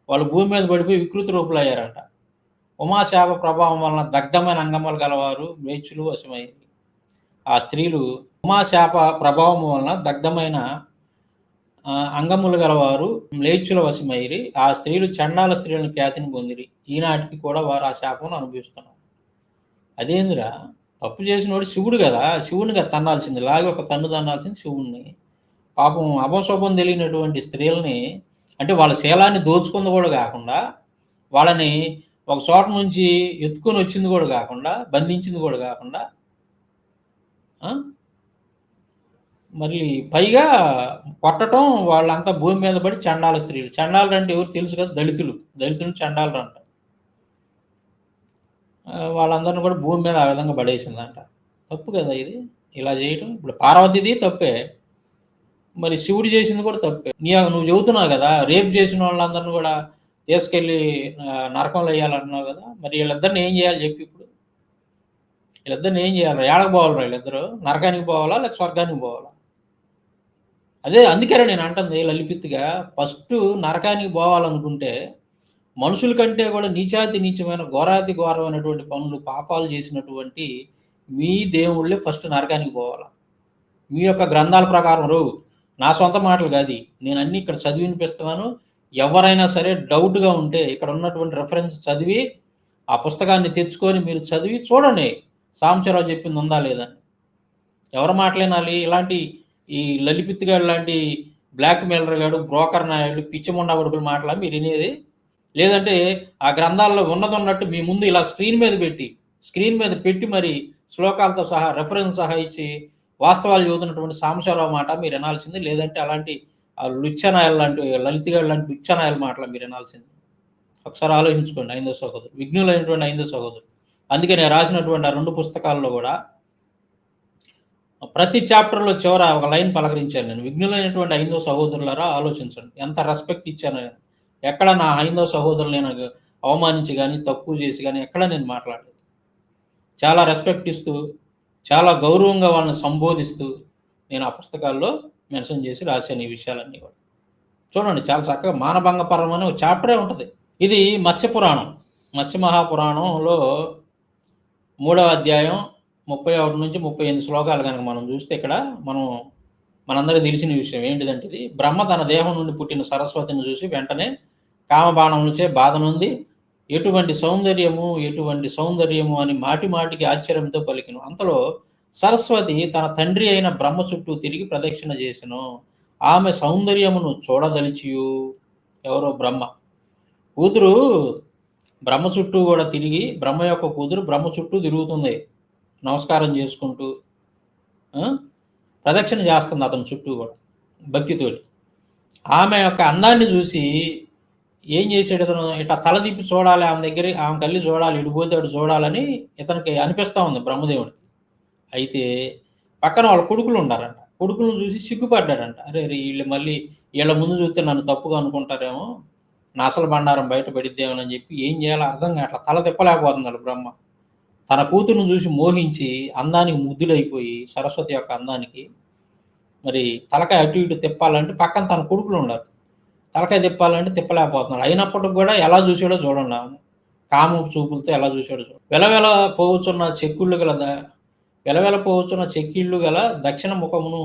వాళ్ళు భూమి మీద పడిపోయి వికృతి రూపులు అయ్యారంట. ఉమాశాప ప్రభావం వలన దగ్ధమైన అంగములు గలవారు మ్లేచ్చులు వశమయ్యారు. ఆ స్త్రీలు ఉమాశాప ప్రభావం వలన దగ్ధమైన అంగములు గలవారు మ్లేచ్చుల వశమయ్యి ఆ స్త్రీలు చండాల స్త్రీలను ఖ్యాతిని పొందిరి. ఈనాటికి కూడా వారు ఆ శాపం అనుభవిస్తున్నారు. అదేందిరా, తప్పు చేసినవాడు శివుడు కదా, శివుని కదా తన్నాల్సింది, లాగే ఒక తన్ను తన్నాల్సింది శివుణ్ణి. పాపం అపశోభం తెలియనటువంటి స్త్రీలని, అంటే వాళ్ళ శీలాన్ని దోచుకుంది కూడా కాకుండా, వాళ్ళని ఒక చోట నుంచి ఎత్తుకొని వచ్చింది కూడా కాకుండా, బంధించింది కూడా కాకుండా, మళ్ళీ పైగా కొట్టడం, వాళ్ళంతా భూమి మీద పడి చండాల స్త్రీలు. చండాలు అంటే ఎవరు తెలుసు కదా, దళితులు చండాలు అంట. వాళ్ళందరిని కూడా భూమి మీద ఆ విధంగా పడేసిందంట. తప్పు కదా ఇది ఇలా చేయటం. ఇప్పుడు పార్వతిది తప్పే, మరి శివుడు చేసింది కూడా తప్పే. నువ్వు చెబుతున్నావు కదా రేపు చేసిన వాళ్ళందరిని కూడా తీసుకెళ్ళి నరకంలో వేయాలంటున్నావు కదా, మరి వీళ్ళిద్దరిని ఏం చేయాలి చెప్పి? ఇప్పుడు వీళ్ళిద్దరిని ఏం చేయాలి? ఏడకు పోవాలరా వీళ్ళిద్దరు? నరకానికి పోవాలా లేక స్వర్గానికి పోవాలా? అదే అందుకే నేను అంటుంది లలిపిత్తిగా, ఫస్ట్ నరకానికి పోవాలనుకుంటే మనుషుల కంటే కూడా నీచాతి నీచమైన ఘోరాతి ఘోరమైనటువంటి పనులు పాపాలు చేసినటువంటి మీ దేవుళ్ళే ఫస్ట్ నరకానికి పోవాలా. మీ యొక్క గ్రంథాల ప్రకారం నా సొంత మాటలు కాదు, నేను అన్ని ఇక్కడ చదివి వినిపిస్తున్నాను. ఎవరైనా సరే డౌట్గా ఉంటే ఇక్కడ ఉన్నటువంటి రెఫరెన్స్ చదివి ఆ పుస్తకాన్ని తెచ్చుకొని మీరు చదివి చూడండి సాంబశివరావు చెప్పింది ఉందా లేదని. ఎవరు మాట్లాడినాలి? ఇలాంటి ఈ లలిపిత్తిగాడు లాంటి బ్లాక్ మెయిలర్ గాడు, బ్రోకర్ నాయుడు, పిచ్చిమొండా కొడుకులు మాటలా మీరు వినేది? లేదంటే ఆ గ్రంథాల్లో ఉన్నట్టు మీ ముందు ఇలా స్క్రీన్ మీద పెట్టి మరి శ్లోకాలతో సహా రెఫరెన్స్ సహా ఇచ్చి వాస్తవాలు చదువుతున్నటువంటి సాంబశివరావు మాట మీరు వినాల్సింది. లేదంటే అలాంటి లుచ్చనాయలు లాంటి లలితగాడు లాంటి లుచ్చనాయల మాటలు మీరు వినాల్సింది. ఒకసారి ఆలోచించుకోండి ఐదో సహోదరు, విఘ్నులైనటువంటి ఐదో సహోదరు. అందుకే నేను రాసినటువంటి ఆ 2 పుస్తకాల్లో కూడా ప్రతి చాప్టర్లో చివర ఒక లైన్ పలకరించాను నేను. విఘ్నులైనటువంటి ఐదో సహోదరులారా ఆలోచించండి, ఎంత రెస్పెక్ట్ ఇచ్చాను. ఎక్కడ నా హైందవ సహోదరులు నేను అవమానించి కానీ తక్కువ చేసి కానీ ఎక్కడ నేను మాట్లాడలేదు. చాలా రెస్పెక్ట్ ఇస్తూ, చాలా గౌరవంగా వాళ్ళని సంబోధిస్తూ నేను ఆ పుస్తకాల్లో మెన్షన్ చేసి రాశాను ఈ విషయాలన్నీ కూడా. చూడండి చాలా చక్కగా మానభంగ పర్వం అనే ఒక చాప్టరే ఉంటుంది. ఇది మత్స్య పురాణం. మత్స్య మహాపురాణంలో 3వ అధ్యాయం 31 నుంచి 38 శ్లోకాలు కనుక మనం చూస్తే ఇక్కడ మనందరికీ తెలిసిన విషయం ఏంటిదంటే ఇది బ్రహ్మ తన దేహం నుండి పుట్టిన సరస్వతిని చూసి వెంటనే కామబాణములచే బాధ నొంది ఎటువంటి సౌందర్యము అని మాటి మాటికి ఆశ్చర్యంతో పలికిను. అంతలో సరస్వతి తన తండ్రి అయిన బ్రహ్మ చుట్టూ తిరిగి ప్రదక్షిణ చేసెను. ఆమె సౌందర్యమును చూడదలిచియు, ఎవరో బ్రహ్మ కూతురు బ్రహ్మ చుట్టూ కూడా తిరిగి, బ్రహ్మ యొక్క కూతురు బ్రహ్మ చుట్టూ తిరుగుతుంది నమస్కారం చేసుకుంటూ, ప్రదక్షిణ చేస్తుంది అతని చుట్టూ కూడా భక్తితోటి. ఆమె యొక్క అందాన్ని చూసి ఏం చేసాడు ఇతను, ఇట్లా తల తిప్పి చూడాలి, ఆమె కళ్ళి చూడాలి, ఇడిపోతే అటు చూడాలని ఇతనికి అనిపిస్తూ ఉంది బ్రహ్మదేవుడికి. అయితే పక్కన వాళ్ళ కొడుకులు ఉండారంట. కొడుకులను చూసి సిగ్గుపడ్డాడంట. అరే వీళ్ళ ముందు చూస్తే నన్ను తప్పుగా అనుకుంటారేమో, నా అసలు బండారం బయటపడిద్దేమోనని చెప్పి ఏం చేయాలో అర్థం కావట్లా, తల తిప్పలేకపోతున్నాడు బ్రహ్మ. తన కూతురును చూసి మోహించి అందానికి ముద్దులైపోయి సరస్వతి యొక్క అందానికి మరి తలకాయ అటు ఇటు తిప్పాలంటే పక్కన తన కొడుకులు ఉండాలి, తలకాయ తిప్పాలంటే తిప్పలేకపోతున్నాడు. అయినప్పటికి కూడా ఎలా చూసాడో చూడండి, కాము చూపులతో ఎలా చూసాడో చూడండి. వెలవెల పోవచ్చున్న చెక్కిళ్ళు గల దక్షిణ ముఖమును,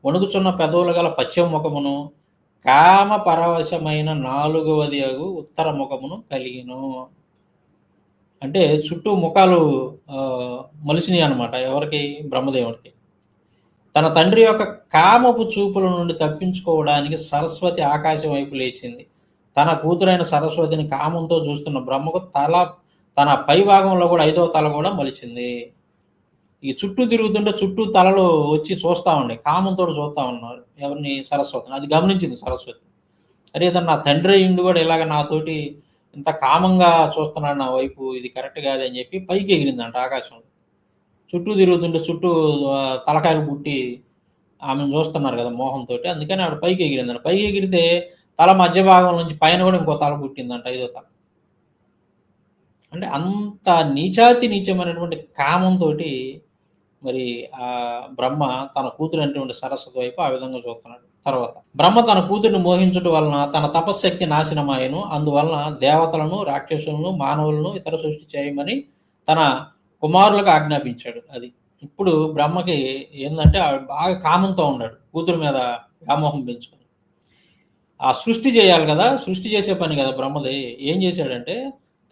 వణుకుచున్న పెదవులు గల పశ్చిమ ముఖమును, కామ పరవశమైన 4వది అగు ఉత్తర ముఖమును కలిగిను. అంటే చుట్టూ ముఖాలు మలిసినాయి అనమాట. ఎవరికి? బ్రహ్మదేవుడికి. తన తండ్రి యొక్క కామపు చూపుల నుండి తప్పించుకోవడానికి సరస్వతి ఆకాశం వైపు లేచింది. తన కూతురైన సరస్వతిని కామంతో చూస్తున్న బ్రహ్మకు తన పై భాగంలో కూడా 5వ తల కూడా మలిచింది. ఈ చుట్టూ తిరుగుతుంటే చుట్టూ తలలు వచ్చి చూస్తూ ఉన్నాయి, కామంతో చూస్తూ ఉన్నారు ఎవరిని? సరస్వతిని. అది గమనించింది సరస్వతి. అరే ఇతను నా తండ్రి అయ్యిండు కూడా ఇలాగ నాతోటి ఇంత కామంగా చూస్తున్నాడు నా వైపు, ఇది కరెక్ట్ కాదని చెప్పి పైకి ఎగిరిందంట ఆకాశంలో. చుట్టూ తిరుగుతుంటే చుట్టూ తలకాయలు పుట్టి ఆమెను చూస్తున్నారు కదా మోహంతో, అందుకని ఆవిడ పైకి ఎగిరిందంట. పైకి ఎగిరితే తల మధ్య భాగం నుంచి పైన కూడా ఇంకో తల పుట్టిందంట, 5వ తల. అంటే అంత నీచమైనటువంటి కామంతో మరి ఆ బ్రహ్మ తన కూతురు అనేటువంటి సరస్వతి వైపు ఆ విధంగా చూస్తున్నాడు. తర్వాత బ్రహ్మ తన కూతురిని మోహించడం వలన తన తపశ్శక్తి నాశనమాయను. అందువలన దేవతలను, రాక్షసులను, మానవులను ఇతర సృష్టి చేయమని తన కుమారులకు ఆజ్ఞాపించాడు. అది ఇప్పుడు బ్రహ్మకి ఏంటంటే బాగా కామంతో ఉన్నాడు, కూతురు మీద వ్యామోహం పెంచుకొని. ఆ సృష్టి చేయాలి కదా, సృష్టి చేసే పని కదా బ్రహ్మది. ఏం చేశాడంటే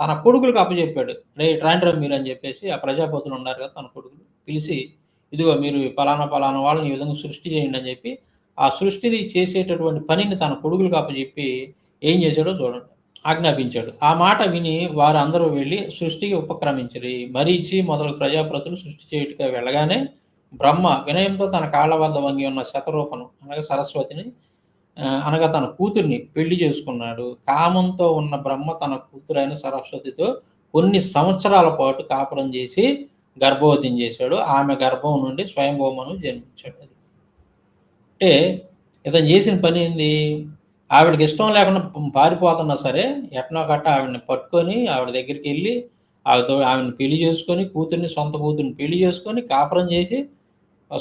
తన కొడుకులకు అప్పచెప్పాడు. రాండ్రా మీరు అని చెప్పేసి ఆ ప్రజాపతులు ఉన్నారు కదా, తన కొడుకులు పిలిచి ఇదిగో మీరు పలానా వాళ్ళని ఈ విధంగా సృష్టి చేయండి అని చెప్పి ఆ సృష్టిని చేసేటటువంటి పనిని తన కొడుకులకు అప్పచెప్పి ఏం చేశాడో చూడండి, ఆజ్ఞాపించాడు. ఆ మాట విని వారు అందరూ వెళ్ళి సృష్టికి ఉపక్రమించరు. మరీచి మొదలు ప్రజాపతులు సృష్టి చేయుటగా వెళ్ళగానే బ్రహ్మ వినయంతో తన కాళ్ళ వద్ద వంగి ఉన్న శతరూపను అనగా సరస్వతిని అనగా తన కూతుర్ని పెళ్లి చేసుకున్నాడు. కామంతో ఉన్న బ్రహ్మ తన కూతురైన సరస్వతితో కొన్ని సంవత్సరాల పాటు కాపురం చేసి గర్భవతిని చేశాడు. ఆమె గర్భం నుండి స్వయంభూమను జన్మించాడు. అంటే ఇతను చేసిన పని ఏంది? ఆవిడకి ఇష్టం లేకుండా పారిపోతున్నా సరే ఎట్నో కట్ట ఆవిడని పట్టుకొని ఆవిడ దగ్గరికి వెళ్ళి ఆవిడని పెళ్లి చేసుకొని సొంత కూతుర్ని పెళ్లి చేసుకొని కాపురం చేసి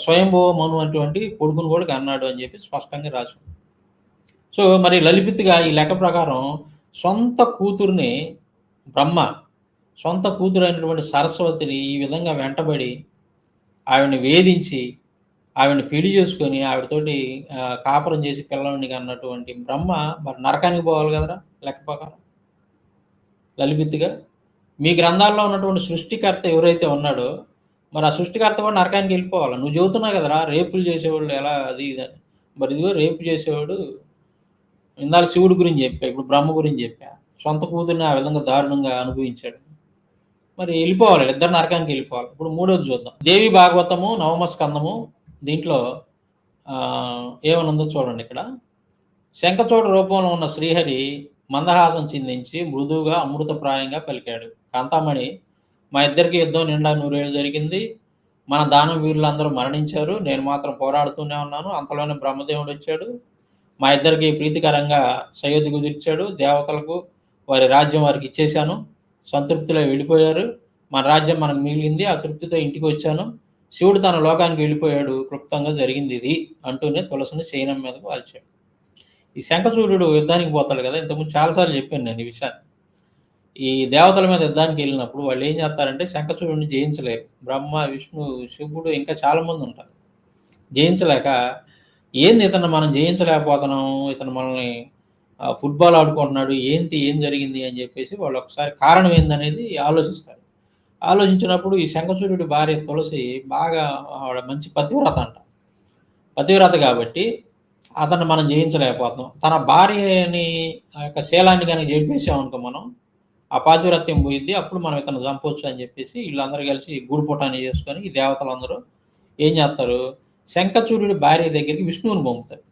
స్వయంభూమను అటువంటి కొడుకును కూడా కన్నాడు అని చెప్పి స్పష్టంగా రాసి. సో మరి లలిపిత్గా ఈ లెక్క ప్రకారం సొంత కూతుర్ని బ్రహ్మ సొంత కూతురు అయినటువంటి సరస్వతిని ఈ విధంగా వెంటబడి ఆవిడని వేధించి ఆవిడని పెళ్లి చేసుకొని ఆవిడతోటి కాపురం చేసి పిల్లల్ని అన్నటువంటి బ్రహ్మ మరి నరకానికి పోవాలి కదరా లెక్క ప్రకారం. లలిపిత్గా మీ గ్రంథాల్లో ఉన్నటువంటి సృష్టికర్త ఎవరైతే ఉన్నాడో మరి ఆ సృష్టికర్త కూడా నరకానికి వెళ్ళిపోవాలి. నువ్వు చెబుతున్నావు కదరా రేపులు చేసేవాళ్ళు ఎలా అది ఇదని. మరి ఇదిగో రేపు చేసేవాడు ఇందాక శివుడి గురించి చెప్పా, ఇప్పుడు బ్రహ్మ గురించి చెప్పా. సొంత కూతుర్ని ఆ విధంగా దారుణంగా అనుభవించాడు. మరి వెళ్ళిపోవాలి, ఇద్దరు నరకానికి వెళ్ళిపోవాలి. ఇప్పుడు 3వది చూద్దాం. దేవి భాగవతము 9వ స్కందము. దీంట్లో ఏమనుందో చూడండి. ఇక్కడ శంఖచూడ రూపంలో ఉన్న శ్రీహరి మందహాసం చిందించి మృదువుగా అమృతప్రాయంగా పలికాడు. కాంతామణి, మా ఇద్దరికి యుద్ధం నిండా 100 ఏళ్ళు జరిగింది. మన దానం వీరులందరూ మరణించారు, నేను మాత్రం పోరాడుతూనే ఉన్నాను. అంతలోనే బ్రహ్మదేవుడు వచ్చాడు, మా ఇద్దరికి ప్రీతికరంగా సయోధ్య కుదిర్చాడు. దేవతలకు వారి రాజ్యం వారికి ఇచ్చేశాను, సంతృప్తిలో వెళ్ళిపోయారు. మన రాజ్యం మనకు మిగిలింది, ఆ తృప్తితో ఇంటికి వచ్చాను, శివుడు తన లోకానికి వెళ్ళిపోయాడు, క్లుప్తంగా జరిగింది ఇది అంటూనే తులసిని శయనం మీదకు వాల్చాడు. ఈ శంఖచూడుడు యుద్ధానికి పోతాడు కదా, ఇంతకుముందు చాలాసార్లు చెప్పాను నేను ఈ విషయాన్ని. ఈ దేవతల మీద యుద్ధానికి వెళ్ళినప్పుడు వాళ్ళు ఏం చేస్తారంటే శంఖచూడుని జయించలేరు. బ్రహ్మ, విష్ణు, శివుడు ఇంకా చాలామంది ఉంటారు. జయించలేక ఏంది ఇతను మనం జయించలేకపోతున్నాం, ఇతను మనల్ని ఫుట్బాల్ ఆడుకుంటున్నాడు, ఏం జరిగింది అని చెప్పేసి వాళ్ళు ఒకసారి కారణం ఏందనేది ఆలోచిస్తారు. ఆలోచించినప్పుడు ఈ శంఖచూడుడి భార్య తులసి బాగా ఆవిడ మంచి పతివ్రత అంట. పతివ్రత కాబట్టి అతన్ని మనం జయించలేకపోతున్నాం. తన భార్యని ఆ యొక్క శీలాన్ని కనుక జడిపేసామనుకో మనం, ఆ పాతివ్రత్యం పోయిద్ది, అప్పుడు మనం ఇతను చంపొచ్చు అని చెప్పేసి వీళ్ళందరూ కలిసి గూడుపుటాన్ని చేసుకొని ఈ దేవతలందరూ ఏం చేస్తారు, శంఖచూడుడి భార్య దగ్గరికి విష్ణువుని పంపుతారు.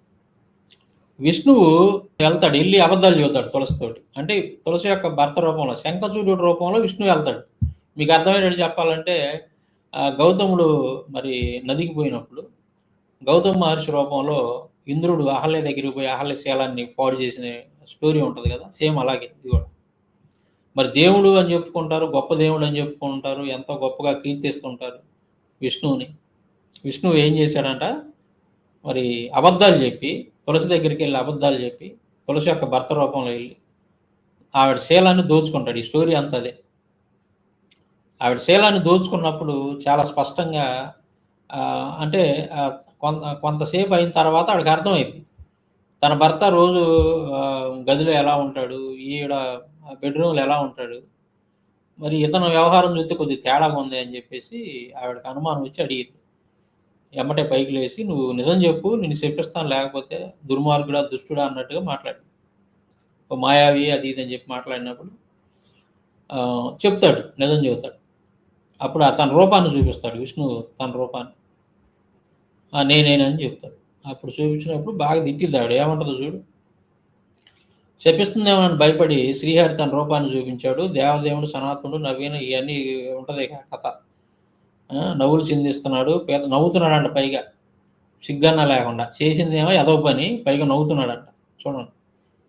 విష్ణువు వెళ్తాడు, వెళ్ళి అబద్ధాలు చెబుతాడు తులసితోటి. అంటే తులసి యొక్క భర్త రూపంలో, శంఖచూడుడి రూపంలో విష్ణువు వెళ్తాడు. మీకు అర్థమయ్యేటట్టు చెప్పాలంటే గౌతముడు మరి నదికి పోయినప్పుడు గౌతమ మహర్షి రూపంలో ఇంద్రుడు అహల్య దగ్గరికి పోయి అహల్య శీలాన్ని పాడు చేసిన స్టోరీ ఉంటుంది కదా, సేమ్ అలాగే ఇది కూడా. మరి దేవుడు అని చెప్పుకుంటారు, గొప్ప దేవుడు అని చెప్పుకుంటారు, ఎంతో గొప్పగా కీర్తిస్తుంటారు విష్ణువుని. విష్ణువు ఏం చేశాడంట, మరి అబద్ధాలు చెప్పి తులసి దగ్గరికి వెళ్ళి అబద్ధాలు చెప్పి తులసి యొక్క భర్త రూపంలో వెళ్ళి ఆవిడ శీలాన్ని దోచుకుంటాడు. ఈ స్టోరీ అంతా అదే. ఆవిడ శీలాన్ని దోచుకున్నప్పుడు చాలా స్పష్టంగా అంటే కొంతసేపు అయిన తర్వాత ఆవిడకి అర్థమైంది, తన భర్త రోజు గదిలో ఎలా ఉంటాడు, ఈవిడ బెడ్రూమ్లో ఎలా ఉంటాడు, మరి ఇతను వ్యవహారం చూస్తే కొద్దిగా తేడాగా ఉంది అని చెప్పేసి ఆవిడకి అనుమానం వచ్చి అడిగింది. ఎమ్మటే పైకి లేచి నువ్వు నిజం చెప్పు, నేను చెప్పిస్తాను, లేకపోతే దుర్మార్గుడా దుష్టుడా అన్నట్టుగా మాట్లాడు, మాయావి అది ఇది అని చెప్పి మాట్లాడినప్పుడు చెప్తాడు, నిజం చెబుతాడు. అప్పుడు తన రూపాన్ని చూపిస్తాడు విష్ణువు, తన రూపాన్ని నేనేనని చెప్తాడు. అప్పుడు చూపించినప్పుడు బాగా తిట్టిద్ది ఆవిడ, ఏమంటుందో చూడు. శపిస్తుందేమో అని భయపడి శ్రీహరి తన రూపాన్ని చూపించాడు, దేవదేవుడు సనాతనుడు నవీన ఇవన్నీ ఉంటుంది కథ. నవ్వులు చిందిస్తున్నాడు, నవ్వుతున్నాడంట, పైగా సిగ్గన్న లేకుండా. చేసిందేమో ఎదవ పని, పైగా నవ్వుతున్నాడంట. చూడండి,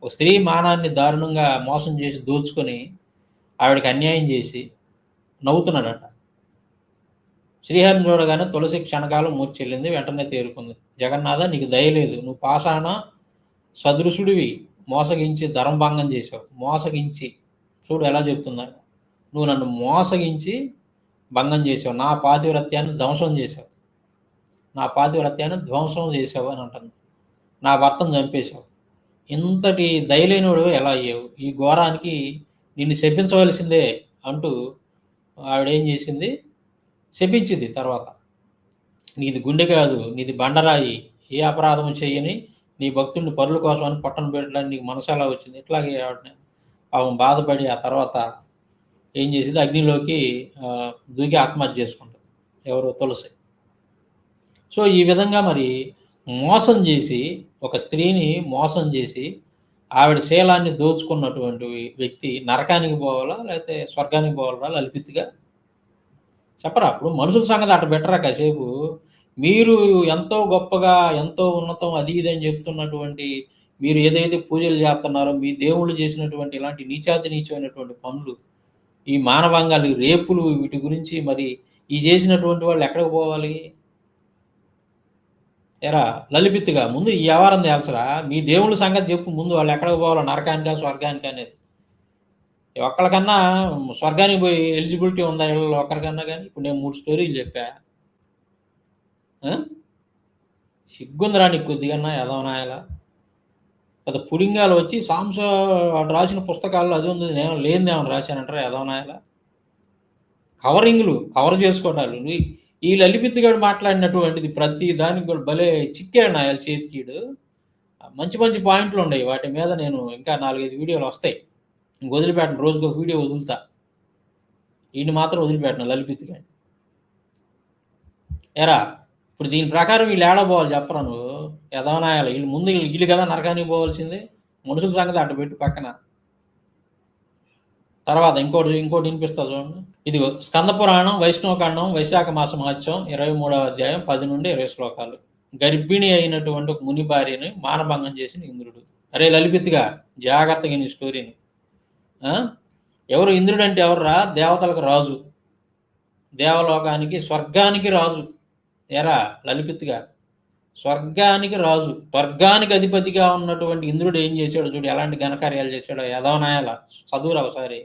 ఒక స్త్రీ మానాన్ని దారుణంగా మోసం చేసి దోచుకొని ఆవిడకి అన్యాయం చేసి నవ్వుతున్నాడంట. శ్రీహరిని చూడగానే తులసి క్షణకాలం మూర్చెల్లింది, వెంటనే తేరుకుంది. జగన్నాథ, నీకు దయలేదు, నువ్వు పాషాణ సదృశుడివి, మోసగించి ధర్మభంగం చేశావు. మోసగించి చూడు ఎలా చెప్తున్నాడు, నువ్వు నన్ను మోసగించి భంగం చేసావు, నా పాతివ్రత్యాన్ని ధ్వంసం చేసావు, నా పాతివ్రత్యాన్ని ధ్వంసం చేసావు అని అంటుంది. నా భర్తను చంపేశావు, ఇంతటి దయలేనుడు ఎలా అయ్యావు, ఈ ఘోరానికి నిన్ను శపించవలసిందే అంటూ ఆవిడేం చేసింది, శపించింది. తర్వాత నీది గుండె కాదు, నీది బండరాయి, ఏ అపరాధం చేయని నీ భక్తుడిని పరుల కోసం అని పట్టణ పెట్టడానికి నీకు మనసు ఎలా వచ్చింది. ఇట్లాగే ఆవిడని పాపం బాధపడి ఆ తర్వాత ఏం చేసింది, అగ్నిలోకి దూకి ఆత్మహత్య చేసుకుంటుంది, ఎవరు, తులసి. సో ఈ విధంగా మరి మోసం చేసి, ఒక స్త్రీని మోసం చేసి ఆవిడ శీలాన్ని దోచుకున్నటువంటి వ్యక్తి నరకానికి పోవాలా లేకపోతే స్వర్గానికి పోవాలా లలిపితిగా చెప్పరా? అప్పుడు మనుషుల సంగతి అట్ట బెటరా కాసేపు. మీరు ఎంతో గొప్పగా, ఎంతో ఉన్నతం అది ఇది అని చెప్తున్నటువంటి మీరు ఏదైతే పూజలు చేస్తున్నారో, మీ దేవుళ్ళు చేసినటువంటి ఇలాంటి నీచమైనటువంటి పనులు, ఈ మానభంగాలు, రేపులు, వీటి గురించి మరి ఈ చేసినటువంటి వాళ్ళు ఎక్కడికి పోవాలి? ఎరా లలిపిత్తుగా ముందు ఈ వ్యవహారం తేల్చరా, మీ దేవుళ్ళ సంగతి చెప్పు ముందు, వాళ్ళు ఎక్కడికి పోవాలో, నరకానికా స్వర్గానికి అనేది. ఒక్కరికన్నా స్వర్గానికి పోయి ఎలిజిబిలిటీ ఉందా వీళ్ళు ఒక్కరికన్నా? కానీ ఇప్పుడు నేను 3 స్టోరీలు చెప్పా, సిగ్గుందిరా నీకు కొద్దిగన్నా ఎదవనాయలా? పెద్ద పుడింగాలు వచ్చి సాంస వాడు రాసిన పుస్తకాల్లో అది ఉంది, నేను లేనిదేమని రాశానంటారా ఎదవనాయలా? కవర్ చేసుకోవటాలు. ఈ లలిపిత్తిగాడు మాట్లాడినటువంటిది ప్రతి దానికి కూడా భలే చిక్కాడు నాయాల చేతికీడు. మంచి మంచి పాయింట్లు ఉన్నాయి, వాటి మీద నేను ఇంకా 4-5 వీడియోలు వస్తాయి. ఇంక వదిలిపెట్టను, రోజుకు ఒక వీడియో వదులుతా. వీడిని మాత్రం వదిలిపెట్టను లలిపిత్తిగాడు. ఎరా ఇప్పుడు దీని ప్రకారం వీళ్ళు ఏడబోవాలి చెప్పరా నువ్వు? ఎదవనాయాలి వీళ్ళు. ముందు వీళ్ళు కదా నరకానికి పోవాల్సింది, మనుషుల సంగతి అట్ట పెట్టి పక్కన. తర్వాత ఇంకోటి వినిపిస్తా చూడండి. ఇదిగో స్కంద పురాణం వైష్ణవకాండం వైశాఖ మాస మహత్యం 23వ అధ్యాయం 10 నుండి 20 శ్లోకాలు. గర్భిణి అయినటువంటి ఒక ముని భార్యని మానభంగం చేసిన ఇంద్రుడు. అరే లలిపిత్తిగా జాగ్రత్తగా నీ స్టోరీని. ఎవరు ఇంద్రుడు అంటే ఎవర్రా? దేవతలకు రాజు. దేవలోకానికి స్వర్గానికి రాజు. ఎరా లలిపిత్గా స్వర్గానికి రాజు, స్వర్గానికి అధిపతిగా ఉన్నటువంటి ఇంద్రుడు ఏం చేశాడు చూడు, ఎలాంటి ఘనకార్యాలు చేశాడో. యదవనాయాల చదువురా ఒకసారి.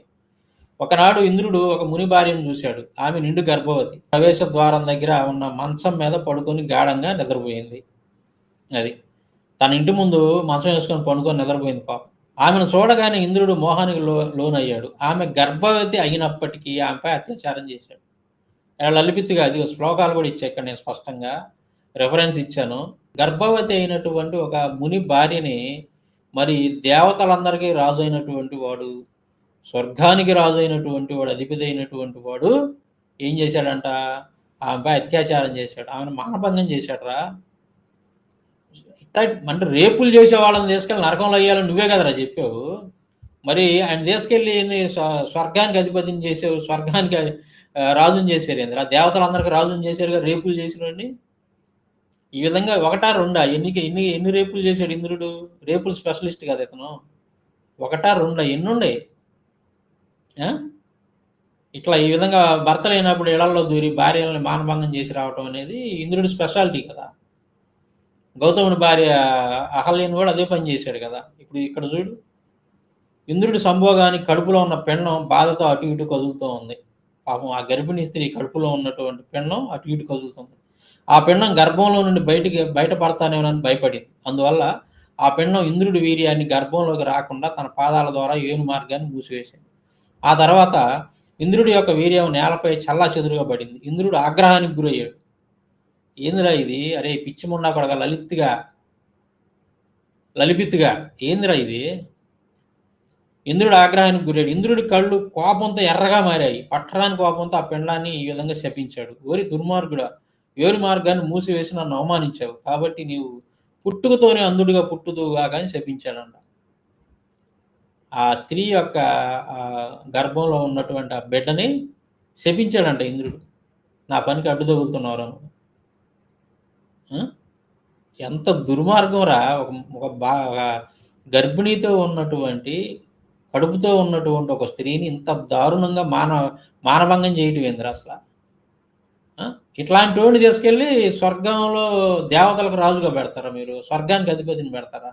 ఒకనాడు ఇంద్రుడు ఒక ముని భార్యను చూశాడు. ఆమె నిండు గర్భవతి, ప్రవేశ ద్వారం దగ్గర ఉన్న మంచం మీద పడుకొని గాఢంగా నిద్రపోయింది. అది తన ఇంటి ముందు మంచం వేసుకొని పడుకొని నిద్రపోయింది పాపం. ఆమెను చూడగానే ఇంద్రుడు మోహానికి లోనయ్యాడు. ఆమె గర్భవతి అయినప్పటికీ ఆమెపై అత్యాచారం చేశాడు. లలిపిత్తుగా అది శ్లోకాలు కూడా ఇచ్చా ఇక్కడ, నేను స్పష్టంగా రెఫరెన్స్ ఇచ్చాను. గర్భవతి అయినటువంటి ఒక ముని భార్యని మరి దేవతలందరికీ రాజు అయినటువంటి వాడు, స్వర్గానికి రాజు అయినటువంటి వాడు, అధిపతి అయినటువంటి వాడు ఏం చేశాడంట, ఆమెపై అత్యాచారం చేశాడు, ఆమెను మానభంగం చేశాడరా. అంటే రేపులు చేసే వాళ్ళని తీసుకెళ్ళి నరకంలో అయ్యాలని నువ్వే కదరా చెప్పావు. మరి ఆయన తీసుకెళ్ళి స్వర్గానికి అధిపతిని చేసావు, స్వర్గానికి రాజుని చేశారు ఏంద్రా, దేవతలందరికీ రాజుని చేశారు కదా రేపులు చేసినవాడిని. ఈ విధంగా ఒకటా రెండా, ఎన్ని రేపులు చేశాడు ఇంద్రుడు? రేపులు స్పెషలిస్ట్ కదా ఇతను. ఒకటా రెండా, ఎన్ని ఉండే? ఇట్లా ఈ విధంగా భర్త లేనప్పుడు ఇళ్లలో దూరి భార్యలను మానభంగం చేసి రావటం అనేది ఇంద్రుడి స్పెషాలిటీ కదా. గౌతముడి భార్య అహల్యను కూడా అదే పని చేశాడు కదా. ఇప్పుడు ఇక్కడ చూడు, ఇంద్రుడి సంభోగానికి కడుపులో ఉన్న పెన్నం బాధతో అటు ఇటు కదులుతూ ఉంది. పాపం ఆ గర్భిణీ స్త్రీ కడుపులో ఉన్నటువంటి పెన్నం అటు ఇటు కదులుతుంది. ఆ పెన్నం గర్భంలో నుండి బయటపడతానేమోనని భయపడింది. అందువల్ల ఆ పెన్నం ఇంద్రుడి వీర్యాన్ని గర్భంలోకి రాకుండా తన పాదాల ద్వారా ఏను మార్గాన్ని మూసివేసింది. ఆ తర్వాత ఇంద్రుడి యొక్క వీర్యం నేలపై చల్లా చెదురుగా పడింది. ఇంద్రుడు ఆగ్రహానికి గురయ్యాడు. ఏందిరా ఇది, అరే పిచ్చి ముండా కొడగా లలిపిత్తుగా ఏందిరా ఇది. ఇంద్రుడు ఆగ్రహానికి గురాడు. ఇంద్రుడి కళ్ళు కోపంతో ఎర్రగా మారాయి. పట్టరాని కోపంతో ఆ పిండాన్ని ఈ విధంగా శపించాడు. ఓరి దుర్మార్గుడా, ఏరు మార్గాన్ని మూసివేసి నన్ను అవమానించావు, కాబట్టి నీవు పుట్టుకతోనే అంధుడిగా పుట్టుదుగా కానీ శపించాడంట. ఆ స్త్రీ యొక్క గర్భంలో ఉన్నటువంటి ఆ బిడ్డని శపించాడంట ఇంద్రుడు. నా పనికి అడ్డు తగులుతున్నవరా. ఎంత దుర్మార్గం రా. ఒక గర్భిణీతో ఉన్నటువంటి, కడుపుతో ఉన్నటువంటి ఒక స్త్రీని ఇంత దారుణంగా మానభంగం చేయటం ఏంద్రా అసలు. ఇట్లాంటి వాడిని తీసుకెళ్ళి స్వర్గంలో దేవతలకు రాజుగా పెడతారా మీరు? స్వర్గానికి అధిపతిని పెడతారా?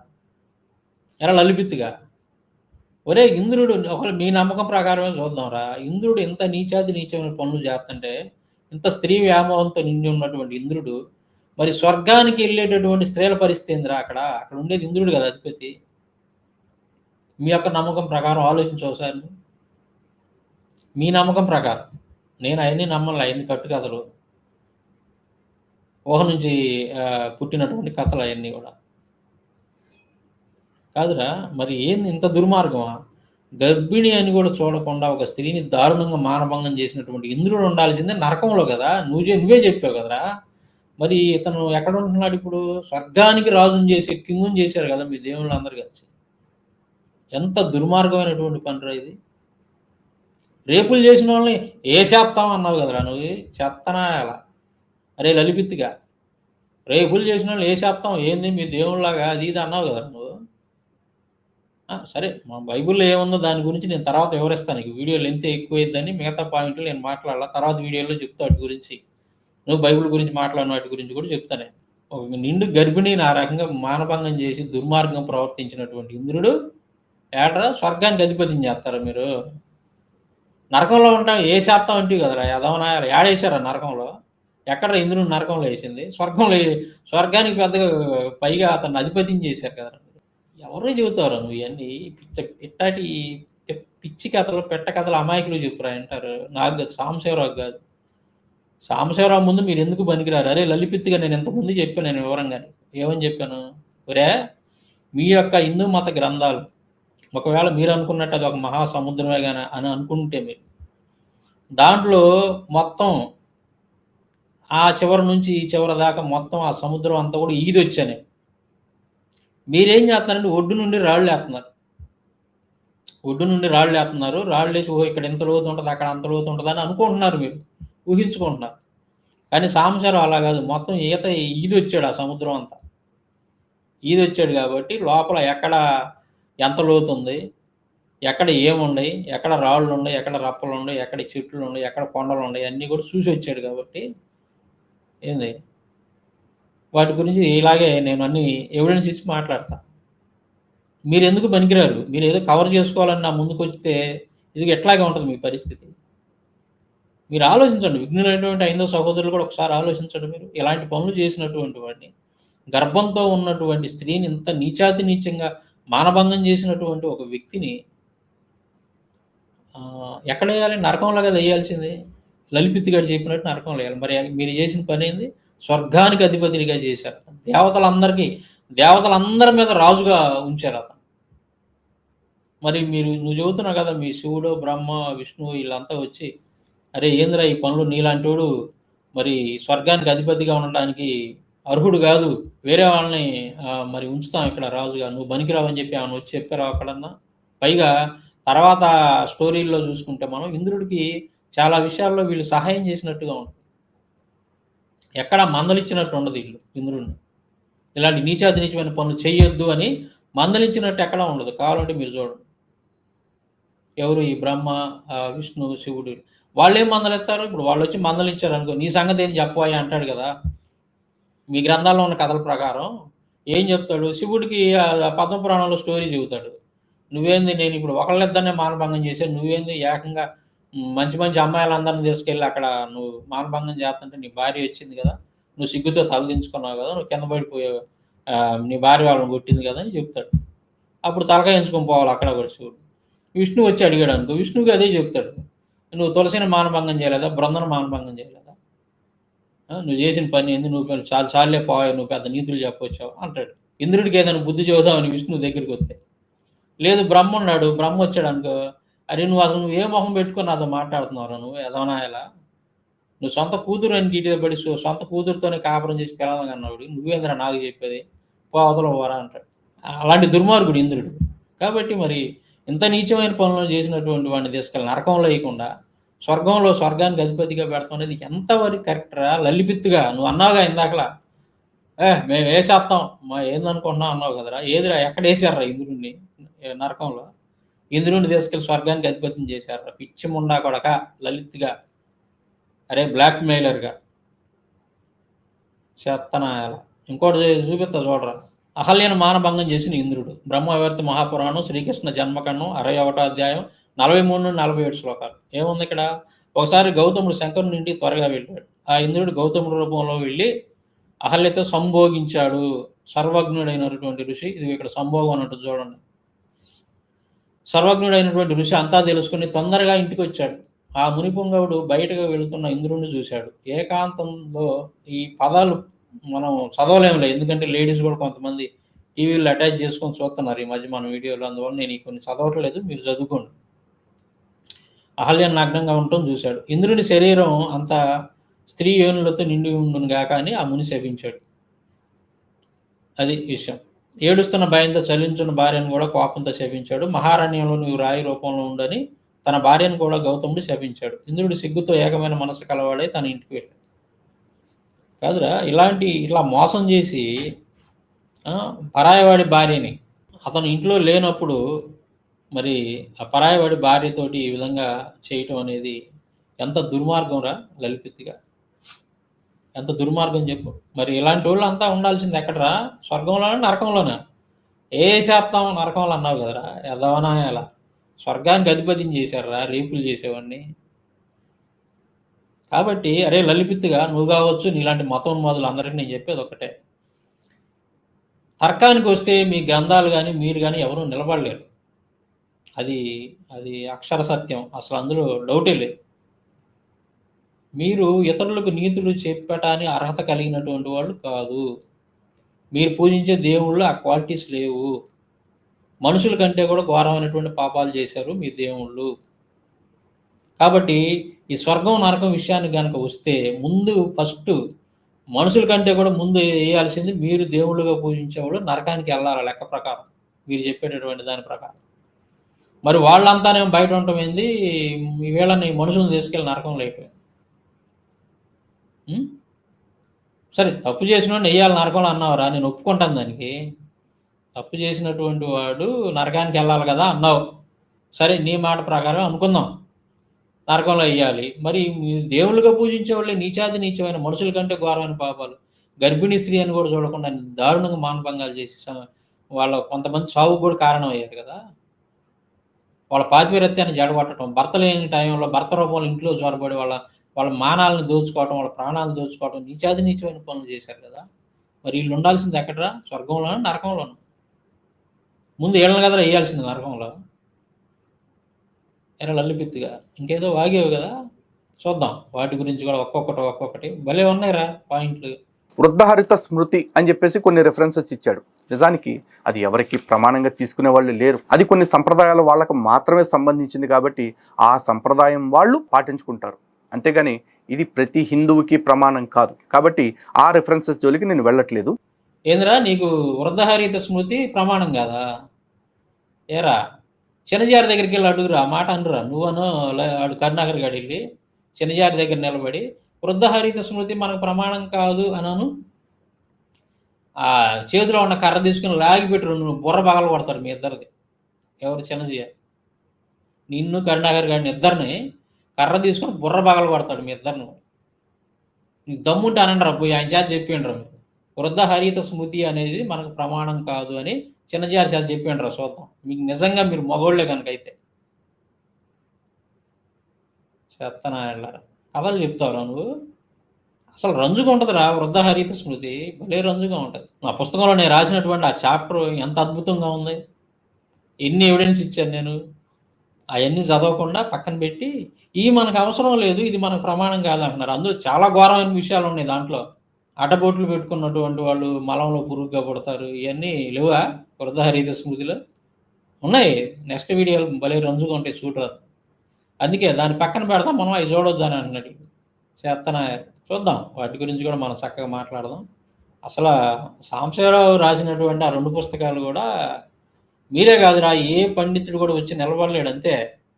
ఎలా లలిపిత్తుగా. ఒరే ఇంద్రుడు, ఒకవేళ మీ నమ్మకం ప్రకారమే చూద్దాంరా, ఇంద్రుడు ఇంత నీచమైన పనులు చేస్తుంటే, ఇంత స్త్రీ వ్యామోహంతో నిండి ఉన్నటువంటి ఇంద్రుడు మరి స్వర్గానికి వెళ్ళేటటువంటి స్త్రీల పరిస్థితి ఏందిరా? అక్కడ ఉండేది ఇంద్రుడు కదా అధిపతి. మీ యొక్క నమ్మకం ప్రకారం ఆలోచించవసారి. మీ నమ్మకం ప్రకారం. నేను అవన్నీ నమ్మలే, అవన్నీ కట్టుకథలు, ఊహ నుంచి పుట్టినటువంటి కథలు అవన్నీ కూడా కాదురా. మరి ఏంది ఇంత దుర్మార్గమా? గర్భిణి అని కూడా చూడకుండా ఒక స్త్రీని దారుణంగా మానభంగం చేసినటువంటి ఇంద్రుడు ఉండాల్సిందే నరకంలో కదా. నువ్వే చెప్పావు కదరా. మరి ఇతను ఎక్కడ ఉంటున్నాడు ఇప్పుడు? స్వర్గానికి రాజుని చేసి కింగుని చేశారు కదా మీ దేవుళ్ళు అందరు కలిసి. ఎంత దుర్మార్గమైనటువంటి పనిరా ఇది. రేపులు చేసిన వాళ్ళని ఏసేస్తాం అన్నావు కదరా నువ్వు. చెత్తనా అలా. అరే లలిపిత్తుగా, రేపులు చేసిన వాళ్ళు ఏసేస్తాం ఏంది మీ దేవుళ్ళలాగా అది ఇది అన్నావు కదా నువ్వు. సరే, మా బైబిల్లో ఏముందో దాని గురించి నేను తర్వాత వివరిస్తాను. వీడియో లెంత్ ఎక్కువైద్దని మిగతా పాయింట్లు నేను మాట్లాడాల. తర్వాత వీడియోలో చెప్తా వాటి గురించి. నువ్వు బైబిల్ గురించి మాట్లాడిన వాటి గురించి కూడా చెప్తాను. ఒక నిండు గర్భిణిని ఆ రకంగా మానభంగం చేసి దుర్మార్గం ప్రవర్తించినటువంటి ఇంద్రుడు ఏడ్రా స్వర్గానికి అధిపతిని చేస్తారా మీరు? నరకంలో ఉంటాం ఏ శాతం అంటే కదరా యదవనాయాలు. ఏడేశారా నరకంలో? ఎక్కడ ఇంద్రుడు నరకంలో వేసింది? స్వర్గానికి పెద్దగా పైగా అతన్ని అధిపతిని చేశారు కదరా. ఎవరో చెబుతారు నువ్వు ఇవన్నీ ఇట్టాటి పిచ్చి కథలు, పెట్ట కథలు అమాయకులు చెప్పురా అంటారు. నాకు కాదు, సాంబశివరావు కాదు. సాంబశివరావు ముందు మీరు ఎందుకు పనికిరారు? అరే లలిపిత్తుగా నేను ఇంతకుముందు చెప్పాను, నేను వివరంగానే. ఏమని చెప్పాను? ఒరే మీ యొక్క హిందూ మత గ్రంథాలు ఒకవేళ మీరు అనుకున్నట్టు అది ఒక మహాసముద్రమే కానీ అని అనుకుంటే, మీరు దాంట్లో మొత్తం ఆ చివరి నుంచి ఈ చివరి దాకా మొత్తం ఆ సముద్రం అంతా కూడా ఈదొచ్చానే. మీరేం చేస్తున్నారంటే ఒడ్డు నుండి రాళ్ళు వేస్తున్నారు. రాళ్ళు వేసి ఇక్కడ ఎంత లోతు ఉంటుంది, అక్కడ అంత లోతు ఉంటుంది అని అనుకుంటున్నారు, మీరు ఊహించుకుంటున్నారు. కానీ సాంబశివరావు అలా కాదు. మొత్తం ఈదొచ్చాడు ఆ సముద్రం అంతా. ఈదొచ్చాడు కాబట్టి లోపల ఎక్కడ ఎంత లోతు ఉంది, ఎక్కడ ఏముండయి, ఎక్కడ రాళ్ళు ఉన్నాయి, ఎక్కడ రప్పలు ఉన్నాయి, ఎక్కడ చెట్లు ఉన్నాయి, ఎక్కడ కొండలు ఉన్నాయి, అన్నీ కూడా చూసి వచ్చాడు కాబట్టి ఏంది వాటి గురించి ఇలాగే నేను అన్ని ఎవిడెన్స్ ఇచ్చి మాట్లాడతా. మీరెందుకు పనికిరారు? మీరేదో కవర్ చేసుకోవాలని నా ముందుకొచ్చితే ఇది ఎట్లాగే ఉంటుంది మీ పరిస్థితి. మీరు ఆలోచించండి. విఘ్నులైనటువంటి ఐందవ సహోదరులు కూడా ఒకసారి ఆలోచించండి మీరు. ఇలాంటి పనులు చేసినటువంటి వాడిని, గర్భంతో ఉన్నటువంటి స్త్రీని ఇంత నీచాతి నీచంగా మానభంగం చేసినటువంటి ఒక వ్యక్తిని ఎక్కడేయాలి? నరకంలో కదా ఎయ్యాల్సింది. లలిత్ గారు చెప్పినట్టు నరకంలో ఎయ్యాలి. మరి మీరు చేసిన పనేంది? స్వర్గానికి అధిపతినిగా చేశారు. దేవతలందరి మీద రాజుగా ఉంచారు అతను. మరి నువ్వు చెబుతున్నావు కదా, మీ శివుడు, బ్రహ్మ, విష్ణువు వీళ్ళంతా వచ్చి, అరే ఏందిరా ఈ పనులు, నీలాంటోడు మరి స్వర్గానికి అధిపతిగా ఉండటానికి అర్హుడు కాదు, వేరే వాళ్ళని మరి ఉంచుతాం ఇక్కడ రాజుగా, నువ్వు పనికిరావని చెప్పి ఆమెను వచ్చి చెప్పారా అక్కడన్నా? పైగా తర్వాత స్టోరీల్లో చూసుకుంటే మనం ఇంద్రుడికి చాలా విషయాల్లో వీళ్ళు సహాయం చేసినట్టుగా ఉంటుంది. ఎక్కడ మందలిచ్చినట్టు ఉండదు వీళ్ళు ఇంద్రుడిని. ఇలాంటి నీచాతి నీచమైన పనులు చేయొద్దు అని మందలించినట్టు ఎక్కడ ఉండదు. కావాలంటే మీరు చూడండి. ఎవరు ఈ బ్రహ్మ, విష్ణు, శివుడు వాళ్ళేం మందలిస్తారు? ఇప్పుడు వాళ్ళు వచ్చి మందలించారు అనుకో, నీ సంగతి ఏం చెప్పబోయా అంటాడు కదా. మీ గ్రంథాల్లో ఉన్న కథల ప్రకారం ఏం చెప్తాడు? శివుడికి పద్మపురాణంలో స్టోరీ చెబుతాడు. నువ్వేంది, నేను ఇప్పుడు ఒకళ్ళిద్దరినే మానభంగం చేశాను, నువ్వేంది ఏకంగా మంచి మంచి అమ్మాయిలందరినీ తీసుకెళ్ళి అక్కడ నువ్వు మానభంగం చేస్తుంటే నీ భార్య వచ్చింది కదా, నువ్వు సిగ్గుతో తలదించుకున్నావు కదా, నువ్వు కింద పడిపోయావు, నీ భార్య వాళ్ళని కొట్టింది కదా అని చెప్తాడు. అప్పుడు తలకాయ ఎంచుకొని పోవాలి అక్కడ కూడా శివుడు. విష్ణు వచ్చి అడిగాడు అనుకో, విష్ణువుకి అదే చెప్తాడు. నువ్వు తులసిని మానభంగం చేయలేదా, బృందను మానభంగం చేయలేదా, నువ్వు చేసిన పని ఏంది, నువ్వు చాలే పోయా, నువ్వు పెద్ద నీతులు చెప్పొచ్చావు అంటాడు. ఇంద్రుడికి ఏదైనా బుద్ధి చెబుతావని విష్ణువు దగ్గరికి వస్తే, లేదు బ్రహ్మ ఉన్నాడు, బ్రహ్మ వచ్చాడు అనుకో, అరే నువ్వు ఏ మొహం పెట్టుకొని నాతో మాట్లాడుతున్నావు, నువ్వు ఎదవనా ఇలా, నువ్వు సొంత కూతురు అని గీటిగా పడి సొంత కూతురుతోనే కాపురం చేసి పిల్లలు అన్నాడు, నువ్వేంద్రా నాకు చెప్పేది, పోవతల పోరా అంటాడు. అలాంటి దుర్మార్గుడు ఇంద్రుడు. కాబట్టి మరి ఇంత నీచమైన పనులు చేసినటువంటి వాడిని తీసుకెళ్ళి నరకంలో వేయకుండా స్వర్గానికి అధిపతిగా పెడతాం అనేది ఎంతవరకు కరెక్టరా? లలిపిత్తుగా నువ్వు అన్నావుగా ఇందాకలా, మేము వేసేస్తాం మా ఏందనుకుంటున్నాం అన్నావు కదరా, ఏదిరా ఎక్కడ వేసారా ఇంద్రుడిని? నరకంలో ఇంద్రుడిని తీసుకెళ్ళి స్వర్గానికి అధిపతిని చేశారా? పిచ్చి ముండా కొడక లలిత్గా, అరే బ్లాక్ మెయిలర్గా చేత్తనాయాల. ఇంకోటి చూపిస్తా చూడరా. అహల్యను మానభంగం చేసిన ఇంద్రుడు. బ్రహ్మవర్తి మహాపురాణం, శ్రీకృష్ణ జన్మఖండం 61వ అధ్యాయం 43-47 శ్లోకాలు. ఏముంది ఇక్కడ? ఒకసారి గౌతముడు శంకరుని ఇంటికి త్వరగా వెళ్ళాడు. ఆ ఇంద్రుడు గౌతముడు రూపంలో వెళ్ళి అహల్యతో సంభోగించాడు. సర్వజ్ఞుడైనటువంటి ఋషి, ఇది ఇక్కడ సంభోగం అన్నట్టు చూడండి. సర్వజ్ఞుడైనటువంటి ఋషి అంతా తెలుసుకుని తొందరగా ఇంటికి వచ్చాడు. ఆ మునిపుంగవుడు బయటకు వెళుతున్న ఇంద్రుడిని చూశాడు. ఏకాంతంలో ఈ పదాలు మనం చదవలేములే, ఎందుకంటే లేడీస్ కూడా కొంతమంది టీవీలో అటాచ్ చేసుకొని చూస్తున్నారు ఈ మధ్య మన వీడియోలో, అందువల్ల నేను కొన్ని చదవట్లేదు, మీరు చదువుకోండి. అహల్య నగ్నంగా ఉండటం చూశాడు. ఇంద్రుడి శరీరం అంతా స్త్రీ యోనులతో నిండి ఉండును గాక అని ఆ ముని శపించాడు. అది విషయం. ఏడుస్తున్న భయంతో చలించున్న భార్యను కూడా కోపంతో శపించాడు. మహారణ్యంలో నువ్వు రాయి రూపంలో ఉండని తన భార్యను కూడా గౌతముడు శపించాడు. ఇంద్రుడు సిగ్గుతో ఏకమైన మనసు కలవాడై తన ఇంటికి వెళ్ళాడు. కాదురా, ఇట్లా మోసం చేసి పరాయవాడి భార్యని అతను ఇంట్లో లేనప్పుడు మరి ఆ పరాయవాడి భార్యతోటి ఈ విధంగా చేయటం అనేది ఎంత దుర్మార్గం రా లలిపిత్తిగా, ఎంత దుర్మార్గం చెప్పు. మరి ఇలాంటి వాళ్ళు అంతా ఉండాల్సింది ఎక్కడరా? స్వర్గంలోనే నరకంలోనే? ఏ శాతం నరకంలో అన్నావు కదరా, ఎదవనా ఎలా? స్వర్గానికి అధిపతిని చేశారా రేపులు చేసేవాడిని. కాబట్టి అరే లలిపిత్తుగా నువ్వు కావచ్చు, నీలాంటి మతోన్మాదులు అందరికీ నేను చెప్పేది ఒకటే, తర్కానికి వస్తే మీ గ్రంథాలు కానీ మీరు కానీ ఎవరూ నిలబడలేరు. అది అక్షర సత్యం, అసలు అందులో డౌటే లేదు. మీరు ఇతరులకు నీతులు చెప్పటానికి అర్హత కలిగినటువంటి వాళ్ళు కాదు. మీరు పూజించే దేవుళ్ళు ఆ క్వాలిటీస్ లేవు. మనుషుల కంటే కూడా ఘోరమైనటువంటి పాపాలు చేశారు మీ దేవుళ్ళు. కాబట్టి ఈ స్వర్గం నరకం విషయానికి కనుక వస్తే ఫస్ట్ మనుషుల కంటే కూడా ముందు వేయాల్సింది మీరు దేవుళ్ళుగా పూజించేవాళ్ళు నరకానికి వెళ్ళాలి లెక్క ప్రకారం, మీరు చెప్పేటటువంటి దాని ప్రకారం. మరి వాళ్ళంతానేమో బయట ఉండటం ఏంది, వీళ్ళని మనుషులను తీసుకెళ్ళి నరకంలో అయిపోయింది. సరే, తప్పు చేసిన వాడిని వెయ్యాలి నరకంలో అన్నావురా, నేను ఒప్పుకుంటాను దానికి. తప్పు చేసినటువంటి వాడు నరకానికి వెళ్ళాలి కదా అన్నావు, సరే నీ మాట ప్రకారం అనుకుందాం నరకంలో వేయాలి. మరి మీరు దేవుళ్ళుగా పూజించే వాళ్ళే నీచాతి నీచమైన మనుషుల కంటే ఘోరమైన పాపాలు. గర్భిణీ స్త్రీ అని కూడా చూడకుండా దారుణంగా మానభంగాలు చేసి వాళ్ళ కొంతమంది సావుకు కూడా కారణం అయ్యారు కదా! వాళ్ళ పాతివ్రత్యాన్ని జడగొట్టడం, భర్త లేని టైంలో భర్త రూపంలో ఇంట్లో చొరబడి వాళ్ళ వాళ్ళ మానాలను దోచుకోవటం, వాళ్ళ ప్రాణాలను దోచుకోవటం నీచాతి నీచమైన పనులు చేశారు కదా! మరి ఈళ్ళు ఉండాల్సింది ఎక్కడరా? స్వర్గంలోనా? నరకంలోనా? ముందు ఈళ్ళని కదరా ఎయ్యాల్సింది నరకంలో. ఎరా లల్లిపిత్తిగా. ఇంకేదో వాగావు కదా! చూద్దాం. వాటి గురించి కూడా ఒక్కొక్కటి భలే ఉన్నాయిరా పాయింట్లు. వృద్ధహరిత స్మృతి అని చెప్పేసి కొన్ని రెఫరెన్సెస్ ఇచ్చాడు. నిజానికి అది ఎవరికి ప్రమాణంగా తీసుకునే వాళ్ళు లేరు. అది కొన్ని సంప్రదాయాల వాళ్ళకు మాత్రమే సంబంధించింది కాబట్టి ఆ సంప్రదాయం వాళ్ళు పాటించుకుంటారు. అంతేగాని ఇది ప్రతి హిందువుకి ప్రమాణం కాదు. కాబట్టి ఆ రెఫరెన్సెస్ జోలికి నేను వెళ్ళట్లేదు. ఏందిరా నీకు వృద్ధహరిత స్మృతి ప్రమాణం కాదా? ఏరా చిన్నజారి దగ్గరికి వెళ్ళి అడుగురా, మాట అనురా. నువ్వను ఆడు కరుణాకర్ గాడు వెళ్ళి చిన్నజారి దగ్గర నిలబడి వృద్ధహరిత స్మృతి మనకు ప్రమాణం కాదు అనను. ఆ చేతిలో ఉన్న కర్ర తీసుకుని లాగిపెట్టి నువ్వు బుర్ర పగల కొడతారు మీ ఇద్దరిది. ఎవరు చిన్నజీయ? నిన్ను కరుణాకర్ గారిని ఇద్దరిని కర్ర తీసుకుని బుర్ర పగల కొడతాడు మీ ఇద్దరిని. నీకు దమ్ముంటే అనండి రా, పోయి ఆయన చేత చెప్పిండ్రా మీరు వృద్ధహరిత స్మృతి అనేది మనకు ప్రమాణం కాదు అని చిన్నజారి చేత చెప్పిండ్రా చూద్దాం. మీకు నిజంగా మీరు మగోళ్ళే కనుక అయితే చెత్తనా వెళ్ళారా కథలు చెప్తావురా నువ్వు. అసలు రంజుగా ఉంటుందిరా వృద్ధహరిత స్మృతి, భలే రంజుగా ఉంటుంది. నా పుస్తకంలో నేను రాసినటువంటి ఆ చాప్టర్ ఎంత అద్భుతంగా ఉంది. ఎన్ని ఎవిడెన్స్ ఇచ్చాను నేను. అవన్నీ చదవకుండా పక్కన పెట్టి ఇవి మనకు అవసరం లేదు, ఇది మనకు ప్రమాణం కాదంటున్నారు. అందులో చాలా ఘోరమైన విషయాలు ఉన్నాయి దాంట్లో. అడ్డబొట్లు పెట్టుకున్నటువంటి వాళ్ళు మలంలో పురుగుగా పడతారు. ఇవన్నీ లేవా వృద్ధహరిత స్మృతిలో? ఉన్నాయి. నెక్స్ట్ వీడియోలు భలే రంజుగా ఉంటాయి చూడరా. అందుకే దాన్ని పక్కన పెడతాం మనం, అవి చూడొద్దని అంటున్నాడు. చేత్తనా చూద్దాం. వాటి గురించి కూడా మనం చక్కగా మాట్లాడదాం. అసలు సాంబశివరావు రాసినటువంటి ఆ 2 పుస్తకాలు కూడా మీరే కాదురా, ఏ పండితుడు కూడా వచ్చి నిలబడలేడు. అంతే,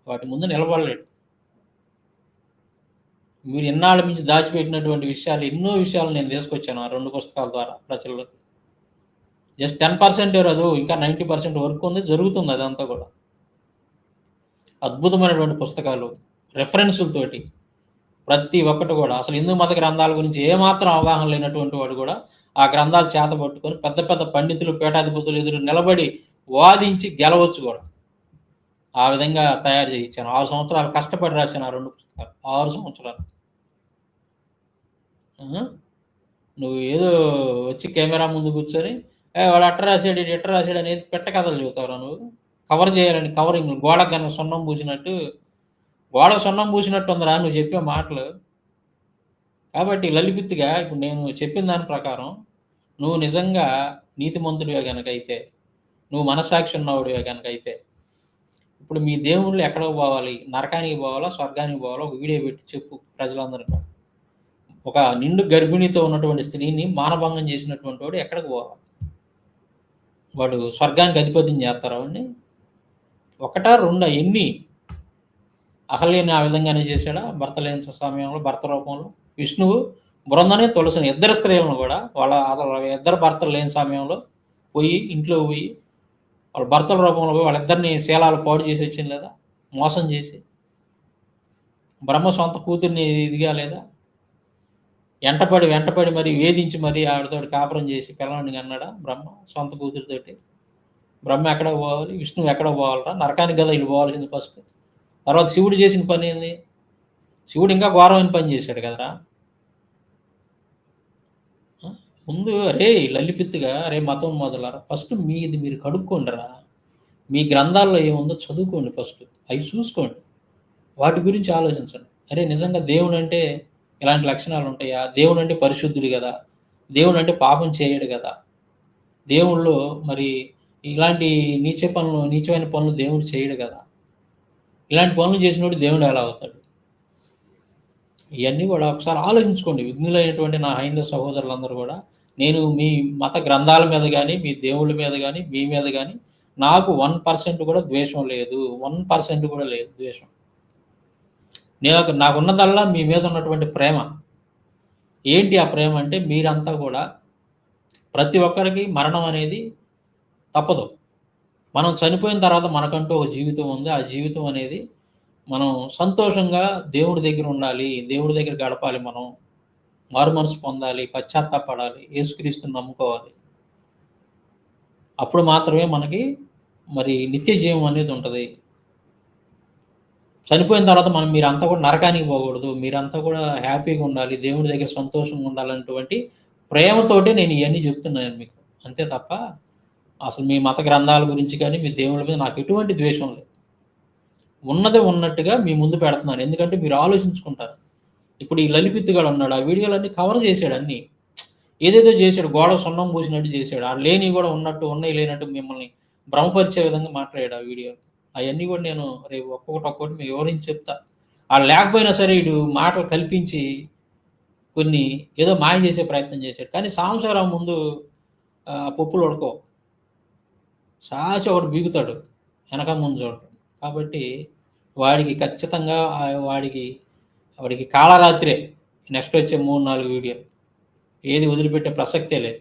వాటి ముందు నిలబడలేడు. మీరు ఇన్నాళ్ళ నుంచి దాచిపెట్టినటువంటి విషయాలు, ఎన్నో విషయాలు నేను తీసుకొచ్చాను ఆ 2 పుస్తకాల ద్వారా ప్రజల్లోకి. జస్ట్ 10% రాదు, ఇంకా 90% వర్క్ ఉంది, జరుగుతుంది అదంతా కూడా. అద్భుతమైనటువంటి పుస్తకాలు, రెఫరెన్సులతోటి ప్రతి ఒక్కటి కూడా. అసలు హిందూ మత గ్రంథాల గురించి ఏమాత్రం అవగాహన లేనటువంటి వాడు కూడా ఆ గ్రంథాలు చేత పట్టుకొని పెద్ద పెద్ద పండితులు, పీఠాధిపతులు ఎదురు నిలబడి వాదించి గెలవచ్చు కూడా. ఆ విధంగా తయారు చేయించాను. 6 సంవత్సరాలు కష్టపడి రాశాను ఆ 2 పుస్తకాలు. 6 సంవత్సరాలు. నువ్వు ఏదో వచ్చి కెమెరా ముందు కూర్చొని వాడు అట్ట రాశాడు, ఇటు ఎట్ట రాశాడు అనేది పెట్ట కథలు చెబుతావురా నువ్వు. కవర్ చేయాలని కవరింగ్, గోడకు కన్నా సున్నం పూసినట్టు, గోడకు సున్నం పూసినట్టు ఉందిరా నువ్వు చెప్పే మాటలు. కాబట్టి లలిపిత్తిగా ఇప్పుడు నేను చెప్పిన దాని ప్రకారం నువ్వు నిజంగా నీతిమంతుడివే కనుక అయితే, నువ్వు మనస్సాక్షి ఉన్నవాడివే కనుక అయితే, ఇప్పుడు మీ దేవుళ్ళు ఎక్కడికి పోవాలి? నరకానికి పోవాలా, స్వర్గానికి పోవాలా? ఒక వీడియో పెట్టి చెప్పు ప్రజలందరికీ. ఒక నిండు గర్భిణితో ఉన్నటువంటి స్త్రీని మానభంగం చేసినటువంటి వాడు ఎక్కడికి పోవాలి? వాడు స్వర్గానికి అధిపత్యం చేస్తారా వాడిని? 1, 2 ఎన్ని? అహల్యని ఆ విధంగానే చేశాడా? భర్త లేని సమయంలో భర్త రూపంలో విష్ణువు బృందనే తులసిని, ఇద్దరు స్త్రీలను కూడా వాళ్ళ ఇద్దరు భర్తలు లేని సమయంలో పోయి ఇంట్లో పోయి వాళ్ళ భర్తల రూపంలో పోయి వాళ్ళిద్దరిని శీలాలు పాడు చేసి వచ్చింది లేదా? మోసం చేసి బ్రహ్మ సొంత కూతుర్ని ఇదిగా లేదా? వెంటపడి మరి వేధించి మరి ఆవిడతోటి కాపురం చేసి పిల్లవాడిని అన్నాడా బ్రహ్మ సొంత కూతురితోటి? బ్రహ్మ ఎక్కడ పోవాలి? విష్ణువు ఎక్కడ పోవాలరా? నరకానికి కదా వీళ్ళు పోవాల్సింది ఫస్ట్. తర్వాత శివుడు చేసిన పని ఏంది? శివుడు ఇంకా ఘోరమైన పని చేశాడు కదరా. ముందు అరే లల్లిపిత్తిగా, అరే మతం మొదలరా, ఫస్ట్ మీది మీరు కడుక్కోండిరా. మీ గ్రంథాల్లో ఏముందో చదువుకోండి ఫస్ట్, అవి చూసుకోండి, వాటి గురించి ఆలోచించండి. అరే నిజంగా దేవుడు అంటే ఇలాంటి లక్షణాలు ఉంటాయా? దేవుడు అంటే పరిశుద్ధుడు కదా, దేవుడు అంటే పాపం చేయడు కదా, దేవుళ్ళు మరి ఇలాంటి నీచమైన పనులు దేవుడు చేయడు కదా, ఇలాంటి పనులు చేసినప్పుడు దేవుడు ఎలా అవుతాడు? ఇవన్నీ కూడా ఒకసారి ఆలోచించుకోండి. విఘ్నులైనటువంటి నా హైందవ సహోదరులందరూ కూడా, నేను మీ మత గ్రంథాల మీద కానీ, మీ దేవుళ్ళ మీద కానీ, మీ మీద కానీ నాకు 1% కూడా ద్వేషం లేదు. 1% కూడా లేదు ద్వేషం. నాకున్నదల్లా మీ మీద ఉన్నటువంటి ప్రేమ. ఏంటి ఆ ప్రేమ అంటే, మీరంతా కూడా ప్రతి ఒక్కరికి మరణం అనేది తప్పదు. మనం చనిపోయిన తర్వాత మనకంటూ ఒక జీవితం ఉంది. ఆ జీవితం అనేది మనం సంతోషంగా దేవుడి దగ్గర ఉండాలి. దేవుడి దగ్గర గడపాలి మనం. మారుమనసు పొందాలి, పశ్చాత్తాపడాలి, యేసుక్రీస్తుని నమ్ముకోవాలి. అప్పుడు మాత్రమే మనకి మరి నిత్య జీవం అనేది ఉంటది. చనిపోయిన తర్వాత మీరంతా కూడా నరకానికి పోకూడదు. మీరంతా కూడా హ్యాపీగా ఉండాలి. దేవుడి దగ్గర సంతోషంగా ఉండాలన్నటువంటి ప్రేమతోటే నేను ఇయన్నీ చెప్తున్నాను మీకు. అంతే తప్ప అసలు మీ మత గ్రంథాల గురించి కానీ, మీ దేవుళ్ళ మీద నాకు ఎటువంటి ద్వేషం లేదు. ఉన్నది ఉన్నట్టుగా మీ ముందు పెడుతున్నాను. ఎందుకంటే మీరు ఆలోచించుకుంటారు. ఇప్పుడు ఈ లలిపిత్తుగాడు ఉన్నాడు. ఆ వీడియోలన్నీ కవర్ చేసాడు అన్నీ. ఏదేదో చేసాడు. గోడ సున్నం పూసినట్టు చేసాడు. ఆ లేనివి కూడా ఉన్నట్టు, ఉన్నయి లేనట్టు మిమ్మల్ని భ్రమపరిచే విధంగా మాట్లాడాడు ఆ వీడియో. అయన్నీ కూడా నేను రేపు ఒక్కొక్కటి మీకు వివరించి చెప్తా. లేకపోయినా సరే ఈడు మాటలు కల్పించి కొన్ని ఏదో మాయ చేసే ప్రయత్నం చేశాడు. కానీ సాంబశివరావు ముందు పప్పులు ఉడకవు. సాసి ఒకడు బీగుతాడు. వెనక ముందు చూడటం. కాబట్టి వాడికి ఖచ్చితంగా వాడికి కాళరాత్రే నెక్స్ట్ వచ్చే 3, 4 వీడియోలు. ఏది వదిలిపెట్టే ప్రసక్తే లేదు.